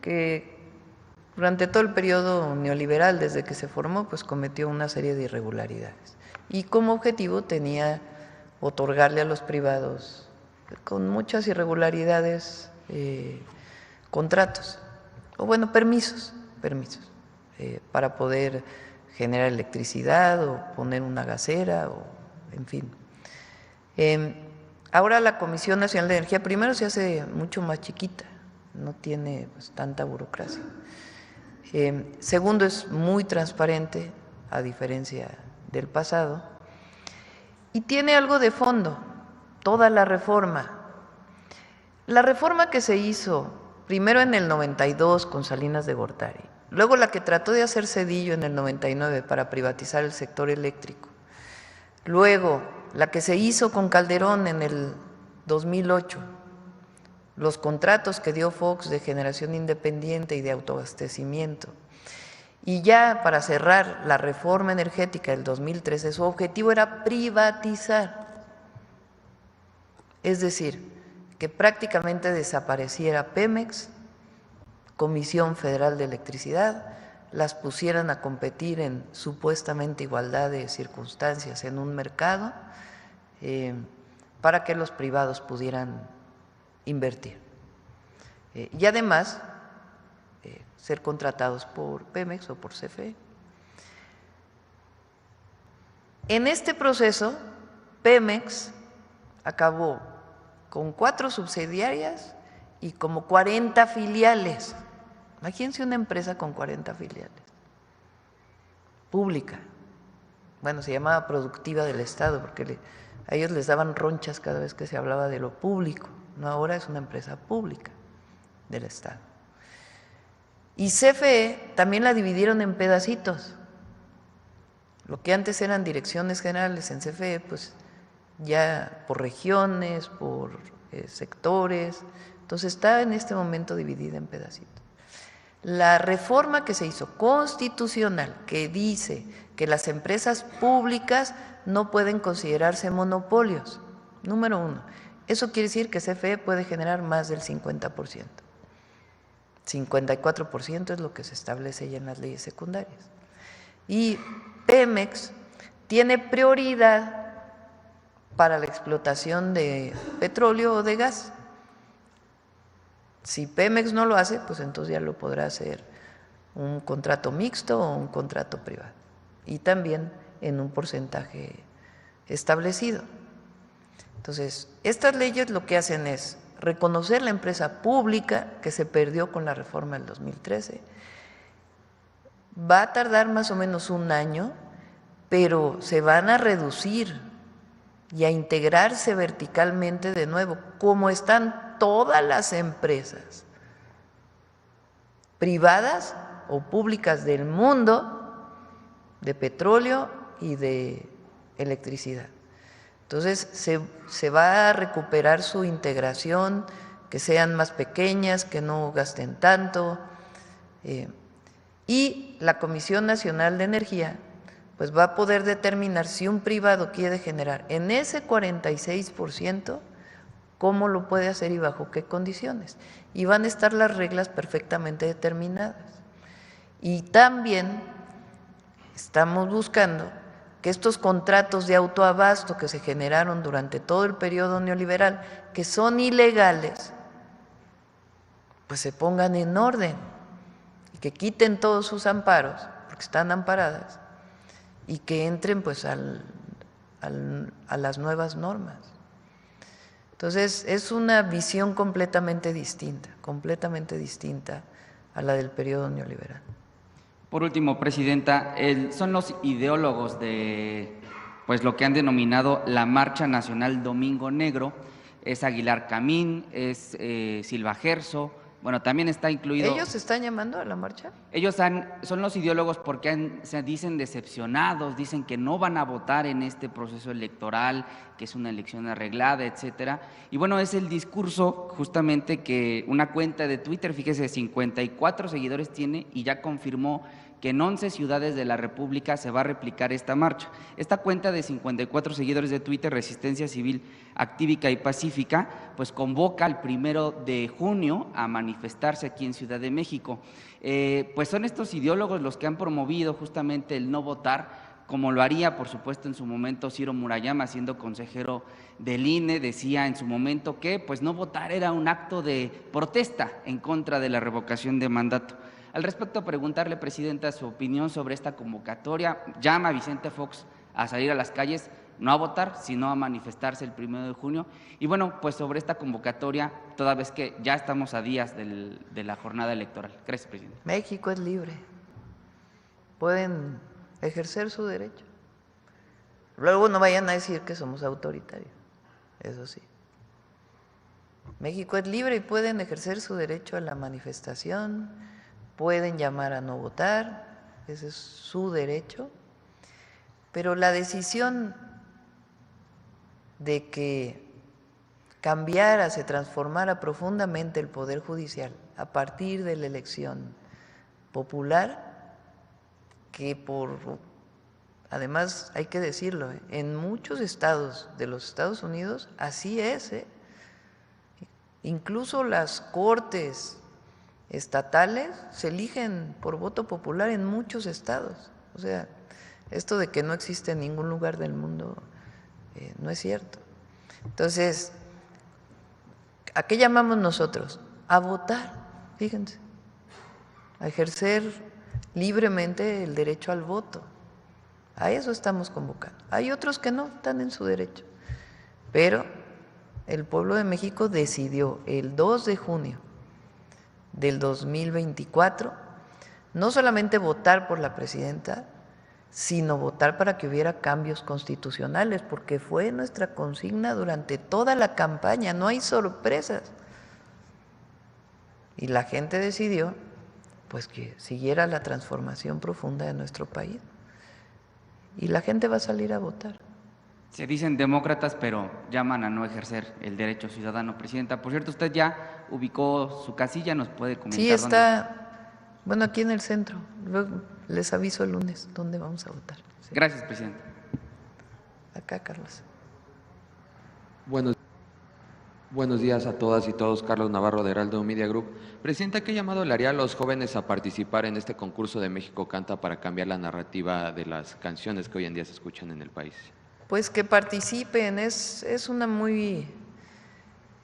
que durante todo el periodo neoliberal, desde que se formó, pues cometió una serie de irregularidades. Y como objetivo tenía otorgarle a los privados, con muchas irregularidades, contratos, o bueno, permisos, para poder generar electricidad o poner una gasera, o en fin. Ahora la Comisión Nacional de Energía primero se hace mucho más chiquita, no tiene pues tanta burocracia. Segundo, es muy transparente, a diferencia del pasado, y tiene algo de fondo, toda la reforma. La reforma que se hizo primero en el 92 con Salinas de Gortari, luego la que trató de hacer Zedillo en el 99 para privatizar el sector eléctrico, luego la que se hizo con Calderón en el 2008, los contratos que dio Fox de generación independiente y de autoabastecimiento, y ya para cerrar la reforma energética del 2013, su objetivo era privatizar, es decir, que prácticamente desapareciera Pemex, Comisión Federal de Electricidad, las pusieran a competir en supuestamente igualdad de circunstancias en un mercado, para que los privados pudieran invertir. Y además, ser contratados por Pemex o por CFE. En este proceso, Pemex acabó con 4 subsidiarias y como 40 filiales. Imagínense una empresa con 40 filiales, pública. Bueno, se llamaba Productiva del Estado, porque a ellos les daban ronchas cada vez que se hablaba de lo público. No, ahora es una empresa pública del Estado. Y CFE también la dividieron en pedacitos. Lo que antes eran direcciones generales en CFE, pues ya por regiones, por sectores. Entonces está en este momento dividida en pedacitos. La reforma que se hizo constitucional, que dice que las empresas públicas no pueden considerarse monopolios, número 1. Eso quiere decir que CFE puede generar más del 50%. 54% es lo que se establece ya en las leyes secundarias. Y Pemex tiene prioridad para la explotación de petróleo o de gas. Si Pemex no lo hace, pues entonces ya lo podrá hacer un contrato mixto o un contrato privado, y también en un porcentaje establecido. Entonces, estas leyes lo que hacen es reconocer la empresa pública que se perdió con la reforma del 2013. Va a tardar más o menos un año, pero se van a reducir y a integrarse verticalmente de nuevo, como están todas las empresas privadas o públicas del mundo de petróleo y de electricidad. Entonces se va a recuperar su integración, que sean más pequeñas, que no gasten tanto, y la Comisión Nacional de Energía pues va a poder determinar si un privado quiere generar en ese 46%, cómo lo puede hacer y bajo qué condiciones. Y van a estar las reglas perfectamente determinadas. Y también estamos buscando que estos contratos de autoabasto que se generaron durante todo el periodo neoliberal, que son ilegales, pues se pongan en orden y que quiten todos sus amparos, porque están amparadas, y que entren pues a las nuevas normas. Entonces es una visión completamente distinta a la del periodo neoliberal. Por último, Presidenta, son los ideólogos de pues lo que han denominado la Marcha Nacional Domingo Negro, es Aguilar Camín, es Silva Gerso, bueno, también está incluido… ¿Ellos se están llamando a la marcha? Ellos son los ideólogos porque se dicen decepcionados, dicen que no van a votar en este proceso electoral, que es una elección arreglada, etcétera. Y bueno, es el discurso justamente que una cuenta de Twitter, fíjese, 54 seguidores tiene y ya confirmó que en 11 ciudades de la República se va a replicar esta marcha. Esta cuenta de 54 seguidores de Twitter, Resistencia Civil Actívica y Pacífica, pues convoca el 1 de junio a manifestarse aquí en Ciudad de México. Pues son estos ideólogos los que han promovido justamente el no votar, como lo haría, por supuesto, en su momento Ciro Murayama, siendo consejero del INE, decía en su momento que pues no votar era un acto de protesta en contra de la revocación de mandato. Al respecto, preguntarle, Presidenta, su opinión sobre esta convocatoria. Llama a Vicente Fox a salir a las calles, no a votar, sino a manifestarse el 1 de junio. Y bueno, pues sobre esta convocatoria, toda vez que ya estamos a días de la jornada electoral. Gracias, Presidenta. México es libre. Pueden ejercer su derecho. Luego no vayan a decir que somos autoritarios, eso sí. México es libre y pueden ejercer su derecho a la manifestación, pueden llamar a no votar, ese es su derecho, pero la decisión de que cambiara, se transformara profundamente el Poder Judicial a partir de la elección popular, que además hay que decirlo, en muchos estados de los Estados Unidos así es, incluso las cortes estatales se eligen por voto popular en muchos estados. O sea, esto de que no existe en ningún lugar del mundo no es cierto. Entonces, ¿a qué llamamos nosotros? A votar, fíjense, a ejercer libremente el derecho al voto. A eso estamos convocando. Hay otros que no están en su derecho, pero el pueblo de México decidió el 2 de junio del 2024 no solamente votar por la presidenta, sino votar para que hubiera cambios constitucionales, porque fue nuestra consigna durante toda la campaña, no hay sorpresas. Y la gente decidió pues que siguiera la transformación profunda de nuestro país. Y la gente va a salir a votar. Se dicen demócratas, pero llaman a no ejercer el derecho ciudadano. Presidenta, por cierto, usted ya ubicó su casilla, ¿nos puede comentar? Sí, está, bueno, aquí en el centro. Luego les aviso el lunes dónde vamos a votar. Sí. Gracias, Presidenta. Acá, Carlos. Buenos días a todas y todos. Carlos Navarro de Heraldo Media Group. Presidenta, ¿qué llamado le haría a los jóvenes a participar en este concurso de México Canta para cambiar la narrativa de las canciones que hoy en día se escuchan en el país? Pues que participen, es una muy…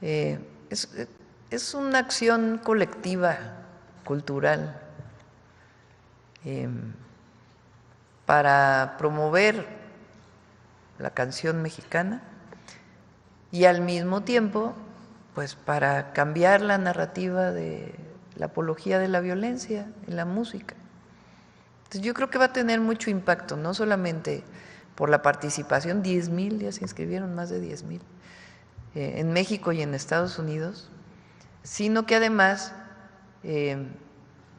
es una acción colectiva, cultural, para promover la canción mexicana y al mismo tiempo, pues para cambiar la narrativa de la apología de la violencia en la música. Entonces yo creo que va a tener mucho impacto, no solamente por la participación, 10,000, ya se inscribieron más de 10,000 en México y en Estados Unidos, sino que además,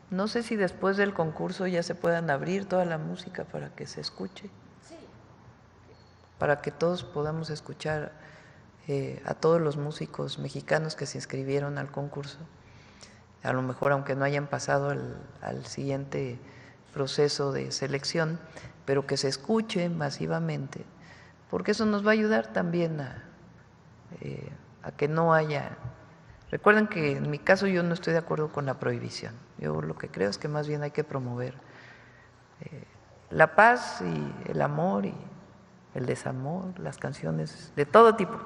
no sé si después del concurso ya se puedan abrir toda la música para que se escuche, para que todos podamos escuchar a todos los músicos mexicanos que se inscribieron al concurso, a lo mejor aunque no hayan pasado al siguiente proceso de selección, pero que se escuche masivamente, porque eso nos va a ayudar también a que no haya Recuerden que en mi caso yo no estoy de acuerdo con la prohibición. Yo lo que creo es que más bien hay que promover la paz y el amor y el desamor, las canciones de todo tipo.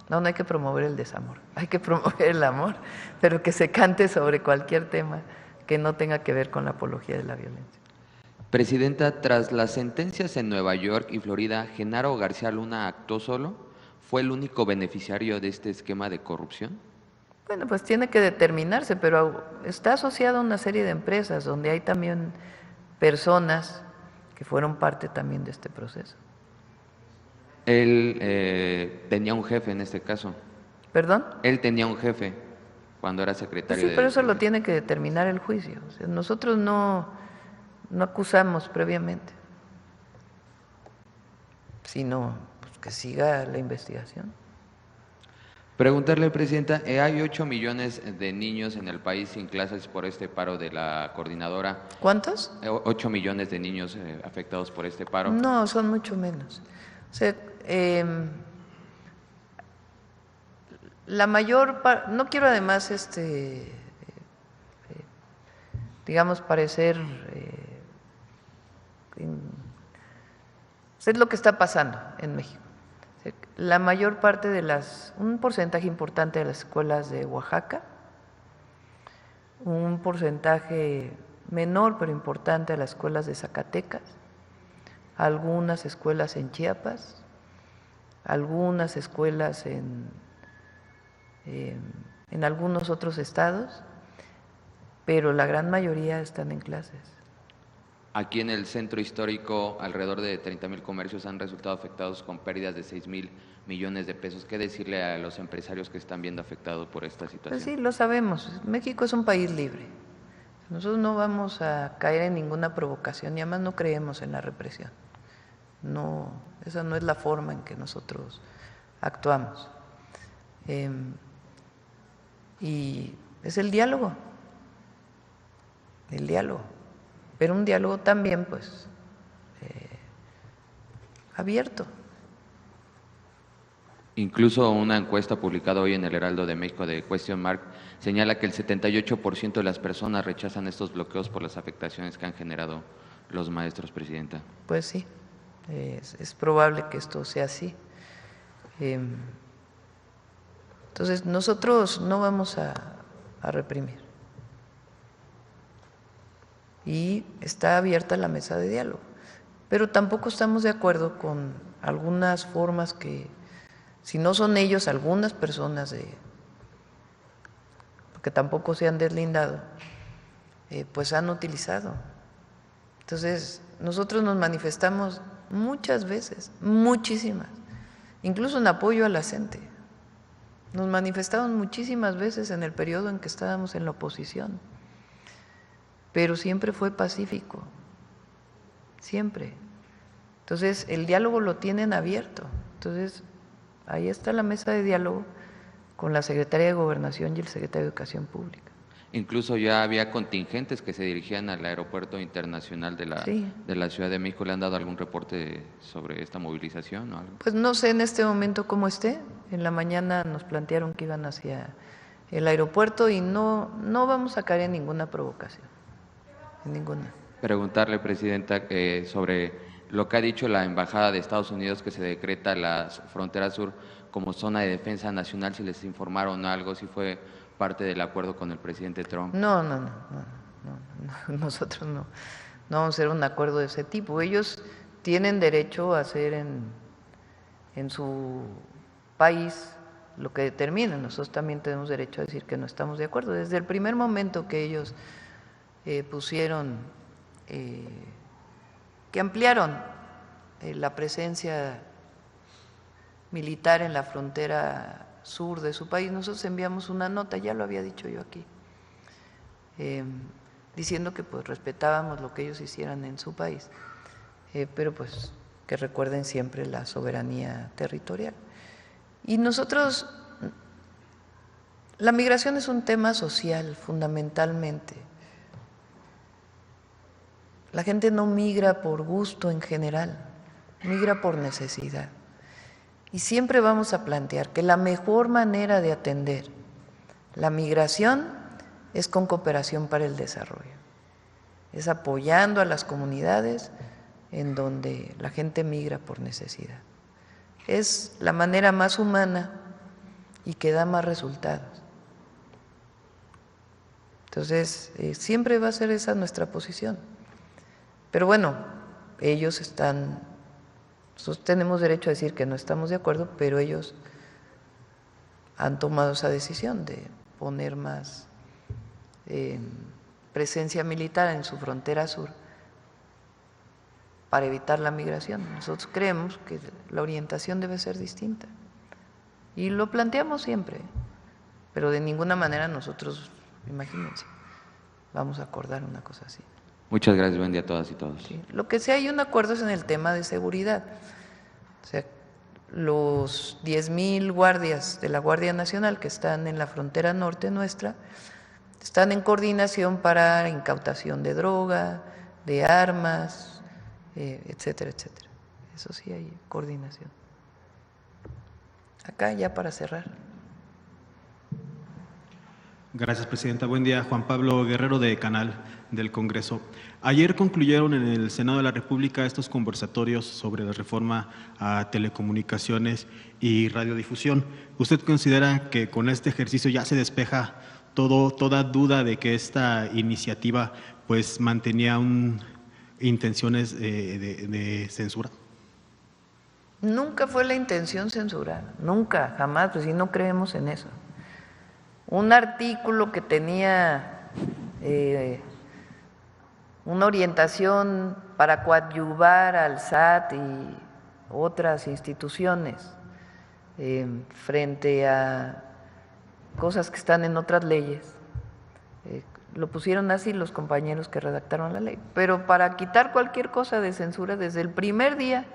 No hay que promover el desamor, hay que promover el amor, pero que se cante sobre cualquier tema que no tenga que ver con la apología de la violencia. Presidenta, tras las sentencias en Nueva York y Florida, ¿Genaro García Luna actuó solo? ¿Fue el único beneficiario de este esquema de corrupción? Bueno, pues tiene que determinarse, pero está asociado a una serie de empresas donde hay también personas que fueron parte también de este proceso. Él tenía un jefe en este caso. ¿Perdón? Él tenía un jefe cuando era secretario sí, pero eso lo tiene que determinar el juicio. O sea, nosotros no acusamos previamente, sino pues, que siga la investigación. Preguntarle, Presidenta, hay 8 millones de niños en el país sin clases por este paro de la coordinadora. ¿Cuántos? 8 millones de niños afectados por este paro. No, son mucho menos. O sea, la mayor parte, no quiero además, digamos, parecer, es lo que está pasando en México. O sea, la mayor parte de un porcentaje importante de las escuelas de Oaxaca, un porcentaje menor pero importante de las escuelas de Zacatecas, algunas escuelas en Chiapas, algunas escuelas en algunos otros estados, pero la gran mayoría están en clases. Aquí en el centro histórico, alrededor de 30,000 comercios han resultado afectados con pérdidas de 6,000 millones de pesos. ¿Qué decirle a los empresarios que están viendo afectados por esta situación? Pues sí, lo sabemos. México es un país libre. Nosotros no vamos a caer en ninguna provocación y además no creemos en la represión. No, esa no es la forma en que nosotros actuamos. Y es el diálogo, pero un diálogo también, pues, abierto. Incluso una encuesta publicada hoy en el Heraldo de México de Question Mark señala que el 78% de las personas rechazan estos bloqueos por las afectaciones que han generado los maestros, Presidenta. Pues sí, es probable que esto sea así. Entonces, nosotros no vamos a reprimir. Y está abierta la mesa de diálogo. Pero tampoco estamos de acuerdo con algunas formas que, si no son ellos, algunas personas, porque tampoco se han deslindado, pues han utilizado. Entonces, nosotros nos manifestamos muchas veces, muchísimas, incluso en apoyo a la gente. Nos manifestamos muchísimas veces en el periodo en que estábamos en la oposición, pero siempre fue pacífico, siempre. Entonces, el diálogo lo tienen abierto. Entonces, ahí está la mesa de diálogo con la Secretaría de Gobernación y el Secretario de Educación Pública. Incluso ya había contingentes que se dirigían al Aeropuerto Internacional de la Ciudad de México. ¿Le han dado algún reporte sobre esta movilización o algo? Pues no sé en este momento cómo esté. En la mañana nos plantearon que iban hacia el aeropuerto y no vamos a caer en ninguna provocación, en ninguna. Preguntarle, Presidenta, sobre lo que ha dicho la Embajada de Estados Unidos, que se decreta la frontera sur como zona de defensa nacional, si les informaron algo, si fue parte del acuerdo con el presidente Trump. No, nosotros no vamos a hacer un acuerdo de ese tipo. Ellos tienen derecho a hacer en su país lo que determinen. Nosotros también tenemos derecho a decir que no estamos de acuerdo. Desde el primer momento que ellos pusieron, que ampliaron la presencia militar en la frontera sur de su país, nosotros enviamos una nota, ya lo había dicho yo aquí, diciendo que pues respetábamos lo que ellos hicieran en su país, pero pues que recuerden siempre la soberanía territorial. Y nosotros, la migración es un tema social fundamentalmente. La gente no migra por gusto en general, migra por necesidad. Y siempre vamos a plantear que la mejor manera de atender La migración es con cooperación para el desarrollo, es apoyando a las comunidades en donde la gente migra por necesidad. Es la manera más humana y que da más resultados. Entonces, siempre va a ser esa nuestra posición. Pero bueno, ellos están, nosotros tenemos derecho a decir que no estamos de acuerdo, pero ellos han tomado esa decisión de poner más presencia militar en su frontera sur para evitar la migración. Nosotros creemos que la orientación debe ser distinta y lo planteamos siempre, pero de ninguna manera nosotros, imagínense, vamos a acordar una cosa así. Muchas gracias, buen día a todas y todos. Sí. Lo que sí hay un acuerdo es en el tema de seguridad. O sea, los 10,000 guardias de la Guardia Nacional que están en la frontera norte nuestra están en coordinación para incautación de droga, de armas, etcétera, etcétera. Eso sí hay coordinación. Acá ya para cerrar. Gracias, Presidenta. Buen día. Juan Pablo Guerrero, de Canal del Congreso. Ayer concluyeron en el Senado de la República estos conversatorios sobre la reforma a telecomunicaciones y radiodifusión. ¿Usted considera que con este ejercicio ya se despeja toda duda de que esta iniciativa pues mantenía intenciones de censura? Nunca fue la intención censurar, nunca, jamás, pues si no creemos en eso. Un artículo que tenía una orientación para coadyuvar al SAT y otras instituciones frente a cosas que están en otras leyes, lo pusieron así los compañeros que redactaron la ley, pero para quitar cualquier cosa de censura desde el primer día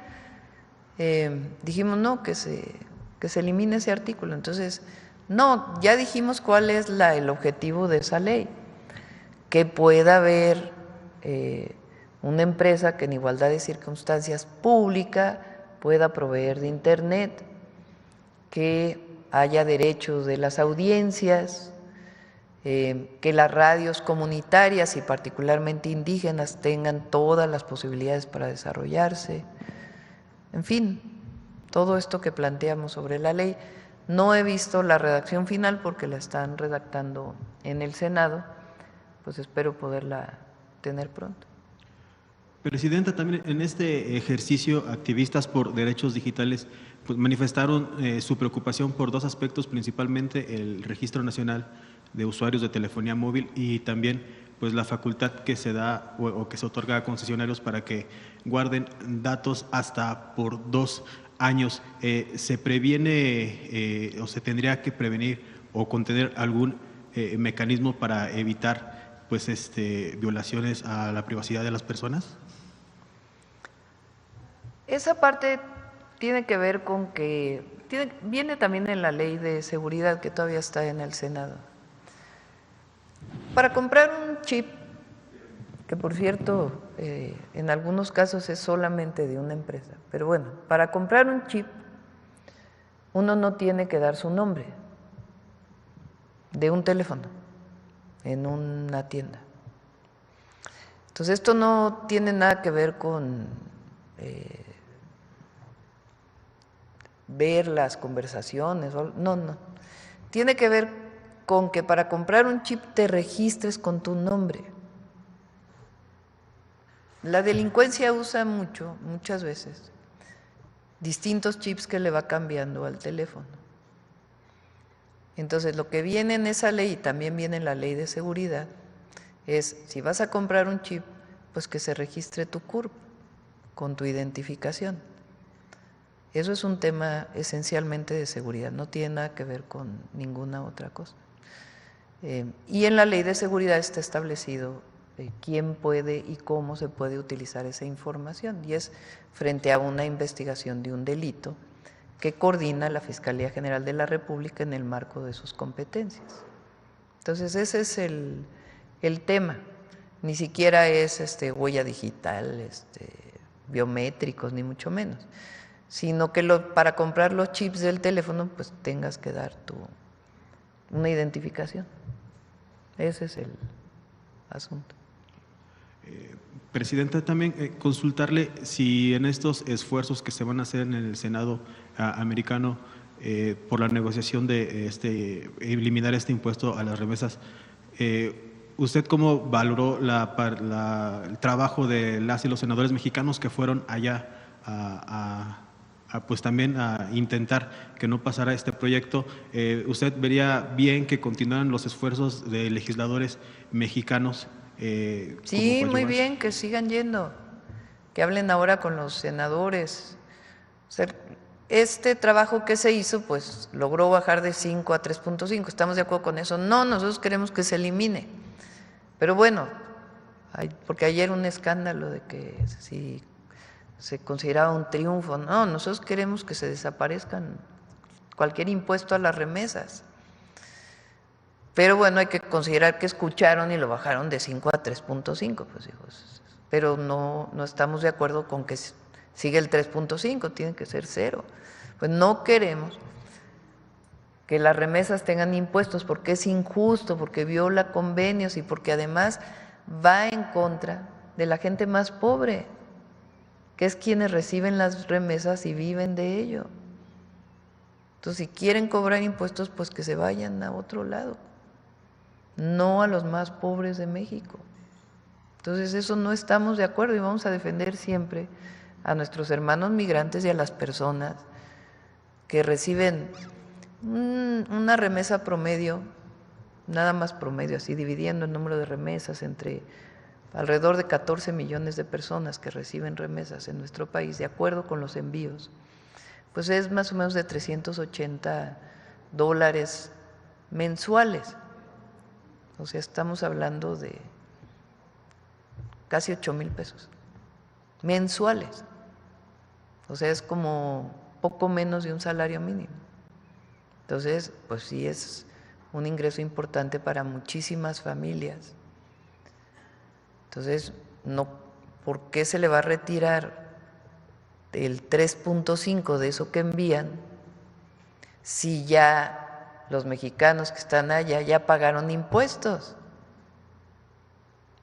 dijimos no, que se elimine ese artículo. Entonces, no, ya dijimos cuál es el objetivo de esa ley, que pueda haber una empresa que en igualdad de circunstancias pública pueda proveer de Internet, que haya derechos de las audiencias, que las radios comunitarias y particularmente indígenas tengan todas las posibilidades para desarrollarse, en fin, todo esto que planteamos sobre la ley. No he visto la redacción final porque la están redactando en el Senado, pues espero poderla tener pronto. Presidenta, también en este ejercicio, activistas por derechos digitales pues manifestaron su preocupación por dos aspectos, principalmente el Registro Nacional de Usuarios de Telefonía Móvil y también pues la facultad que se da o que se otorga a concesionarios para que guarden datos hasta por 2 años. ¿Se previene o se tendría que prevenir o contener algún mecanismo para evitar pues violaciones a la privacidad de las personas? Esa parte tiene que ver con que viene también en la ley de seguridad que todavía está en el Senado. Para comprar un chip, que por cierto en algunos casos es solamente de una empresa, pero bueno, para comprar un chip uno no tiene que dar su nombre de un teléfono en una tienda. Entonces esto no tiene nada que ver con ver las conversaciones, no. Tiene que ver con que para comprar un chip te registres con tu nombre. La delincuencia usa muchas veces, distintos chips que le va cambiando al teléfono. Entonces, lo que viene en esa ley, y también viene en la ley de seguridad, es si vas a comprar un chip, pues que se registre tu CURP con tu identificación. Eso es un tema esencialmente de seguridad, no tiene nada que ver con ninguna otra cosa. Y en la ley de seguridad está establecido quién puede y cómo se puede utilizar esa información, y es frente a una investigación de un delito que coordina la Fiscalía General de la República en el marco de sus competencias. Entonces ese es el tema, ni siquiera es huella digital, biométricos, ni mucho menos, sino que para comprar los chips del teléfono pues tengas que dar una identificación. Ese es el asunto. Presidenta, también consultarle si en estos esfuerzos que se van a hacer en el Senado americano por la negociación de eliminar este impuesto a las remesas, ¿usted cómo valoró el trabajo de las y los senadores mexicanos que fueron allá pues también a intentar que no pasara este proyecto? ¿Usted vería bien que continuaran los esfuerzos de legisladores mexicanos? Sí, muy bien, que sigan yendo, que hablen ahora con los senadores. O sea, este trabajo que se hizo, pues logró bajar de 5 a 3.5. ¿Estamos de acuerdo con eso? No, nosotros queremos que se elimine. Pero bueno, porque ayer un escándalo de que si se consideraba un triunfo. No, nosotros queremos que se desaparezcan cualquier impuesto a las remesas. Pero bueno, hay que considerar que escucharon y lo bajaron de 5 a 3.5, pues hijos. Pero no estamos de acuerdo con que siga el 3.5, tiene que ser 0. Pues no queremos que las remesas tengan impuestos porque es injusto, porque viola convenios y porque además va en contra de la gente más pobre, que es quienes reciben las remesas y viven de ello. Entonces, si quieren cobrar impuestos, pues que se vayan a otro lado, no a los más pobres de México. Entonces, eso no estamos de acuerdo y vamos a defender siempre a nuestros hermanos migrantes y a las personas que reciben una remesa promedio, nada más promedio, así dividiendo el número de remesas entre alrededor de 14 millones de personas que reciben remesas en nuestro país, de acuerdo con los envíos, pues es más o menos de $380 mensuales. O sea, estamos hablando de casi 8,000 pesos mensuales. O sea, es como poco menos de un salario mínimo. Entonces, pues sí es un ingreso importante para muchísimas familias. Entonces, no, ¿por qué se le va a retirar el 3.5 de eso que envían si ya los mexicanos que están allá ya pagaron impuestos?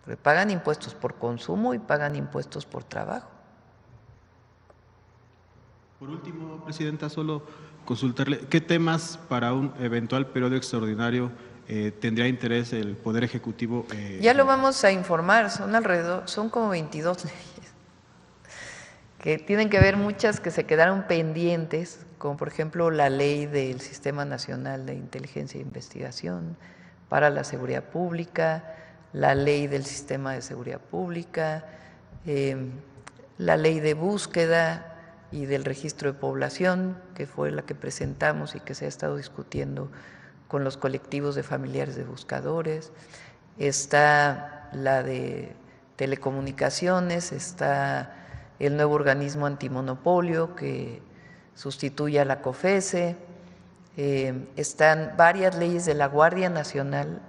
Porque pagan impuestos por consumo y pagan impuestos por trabajo. Por último, Presidenta, solo consultarle, ¿qué temas para un eventual periodo extraordinario tendría interés el Poder Ejecutivo? Ya lo vamos a informar, son como 22 leyes, que tienen que ver muchas que se quedaron pendientes, como por ejemplo la ley del Sistema Nacional de Inteligencia e Investigación para la Seguridad Pública, la ley del Sistema de Seguridad Pública, la ley de búsqueda y del registro de población, que fue la que presentamos y que se ha estado discutiendo con los colectivos de familiares de buscadores, está la de telecomunicaciones, está el nuevo organismo antimonopolio que sustituye a la COFESE, están varias leyes de la Guardia Nacional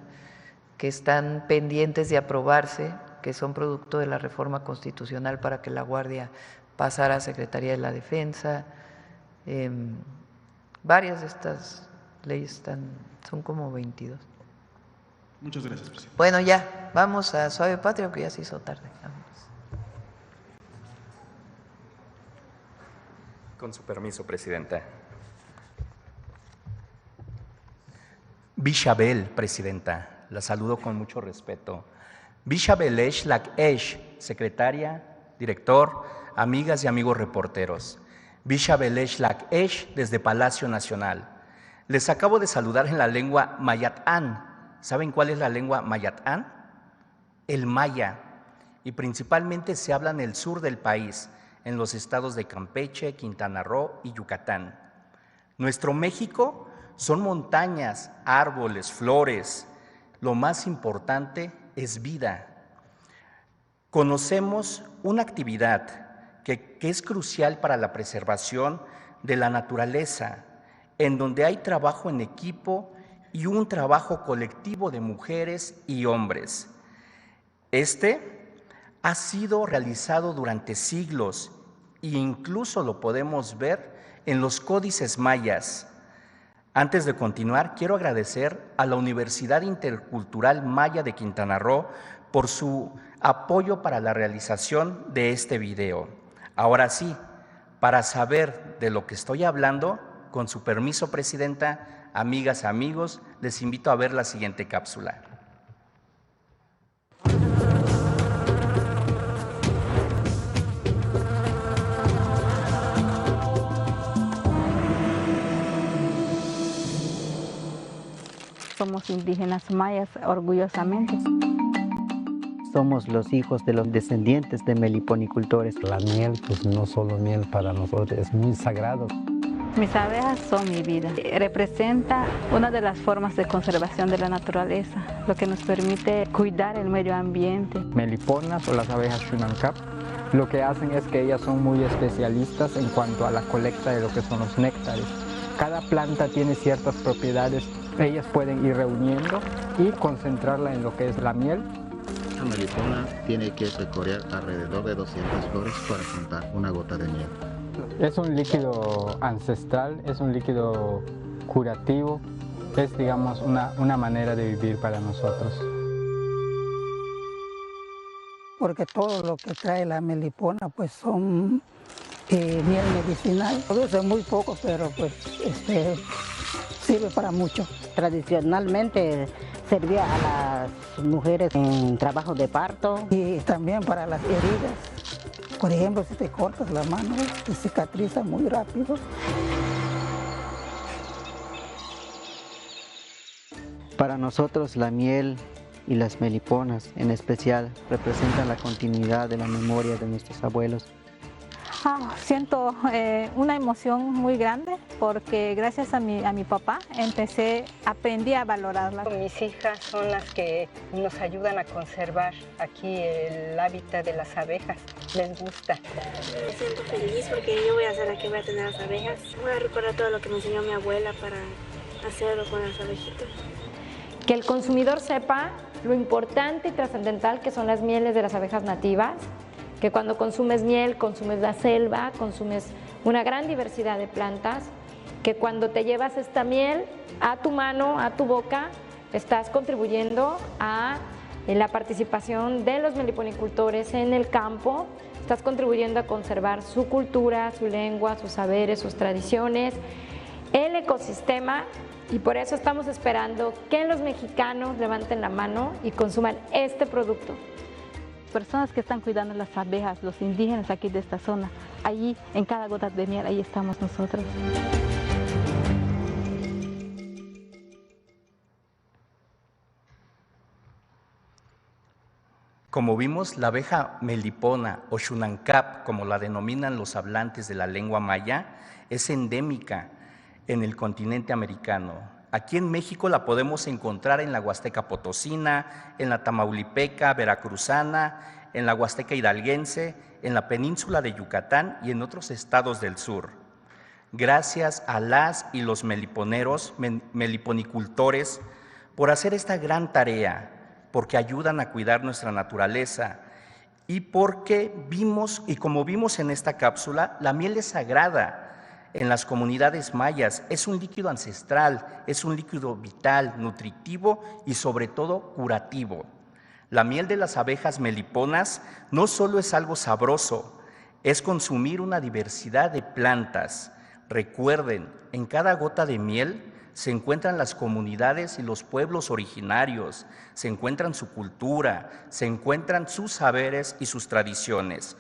que están pendientes de aprobarse, que son producto de la reforma constitucional para que la Guardia pasara a Secretaría de la Defensa. Varias de estas leyes son como 22. Muchas gracias, presidente. Bueno, ya, vamos a Suave Patria, que ya se hizo tarde. Vámonos. Con su permiso, Presidenta. Bishabel, Presidenta, la saludo con mucho respeto. Bishabelesh Lakesh, secretaria, director, amigas y amigos reporteros. Bishabelesh Lakesh desde Palacio Nacional. Les acabo de saludar en la lengua mayatán. ¿Saben cuál es la lengua mayatán? El maya. Y principalmente se habla en el sur del país, en los estados de Campeche, Quintana Roo y Yucatán. Nuestro México son montañas, árboles, flores. Lo más importante es vida. Conocemos una actividad que es crucial para la preservación de la naturaleza, en donde hay trabajo en equipo y un trabajo colectivo de mujeres y hombres. Este ha sido realizado durante siglos e incluso lo podemos ver en los códices mayas. Antes de continuar, quiero agradecer a la Universidad Intercultural Maya de Quintana Roo por su apoyo para la realización de este video. Ahora sí, para saber de lo que estoy hablando, con su permiso, Presidenta, amigas, amigos, les invito a ver la siguiente cápsula. Somos indígenas mayas, orgullosamente. Somos los hijos de los descendientes de meliponicultores. La miel, pues no solo miel para nosotros, es muy sagrado. Mis abejas son mi vida. Representa una de las formas de conservación de la naturaleza, lo que nos permite cuidar el medio ambiente. Meliponas o las abejas Shunankap, lo que hacen es que ellas son muy especialistas en cuanto a la colecta de lo que son los néctares. Cada planta tiene ciertas propiedades. Ellas pueden ir reuniendo y concentrarla en lo que es la miel. Una melipona tiene que recorrer alrededor de 200 flores para juntar una gota de miel. Es un líquido ancestral, es un líquido curativo, es, digamos, una manera de vivir para nosotros. Porque todo lo que trae la melipona pues son miel medicinal. Produce muy poco, pero pues sirve para mucho. Tradicionalmente servía a las mujeres en trabajo de parto. Y también para las heridas. Por ejemplo, si te cortas la mano, te cicatriza muy rápido. Para nosotros la miel y las meliponas en especial representan la continuidad de la memoria de nuestros abuelos. Siento una emoción muy grande porque gracias a mi papá aprendí a valorarla. Mis hijas son las que nos ayudan a conservar aquí el hábitat de las abejas, les gusta. Me siento feliz porque yo voy a ser la que voy a tener las abejas. Voy a recordar todo lo que me enseñó mi abuela para hacerlo con las abejitas. Que el consumidor sepa lo importante y trascendental que son las mieles de las abejas nativas, que cuando consumes miel, consumes la selva, consumes una gran diversidad de plantas, que cuando te llevas esta miel a tu mano, a tu boca, estás contribuyendo a la participación de los meliponicultores en el campo, estás contribuyendo a conservar su cultura, su lengua, sus saberes, sus tradiciones, el ecosistema, y por eso estamos esperando que los mexicanos levanten la mano y consuman este producto. Personas que están cuidando las abejas, los indígenas aquí de esta zona, allí en cada gota de miel, ahí estamos nosotros. Como vimos, la abeja melipona o Shunankap, como la denominan los hablantes de la lengua maya, es endémica en el continente americano. Aquí en México la podemos encontrar en la Huasteca Potosina, en la Tamaulipeca, Veracruzana, en la Huasteca Hidalguense, en la península de Yucatán y en otros estados del sur. Gracias a las y los meliponeros, meliponicultores, por hacer esta gran tarea, porque ayudan a cuidar nuestra naturaleza y porque vimos, y como vimos en esta cápsula, la miel es sagrada. En las comunidades mayas es un líquido ancestral, es un líquido vital, nutritivo y sobre todo curativo. La miel de las abejas meliponas no solo es algo sabroso, es consumir una diversidad de plantas. Recuerden, en cada gota de miel se encuentran las comunidades y los pueblos originarios, se encuentran su cultura, se encuentran sus saberes y sus tradiciones,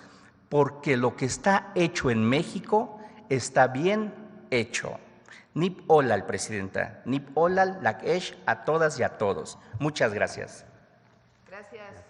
porque lo que está hecho en México está bien hecho. Nip Olal, Presidenta. Nip Olal, Lakesh, a todas y a todos. Muchas gracias. Gracias.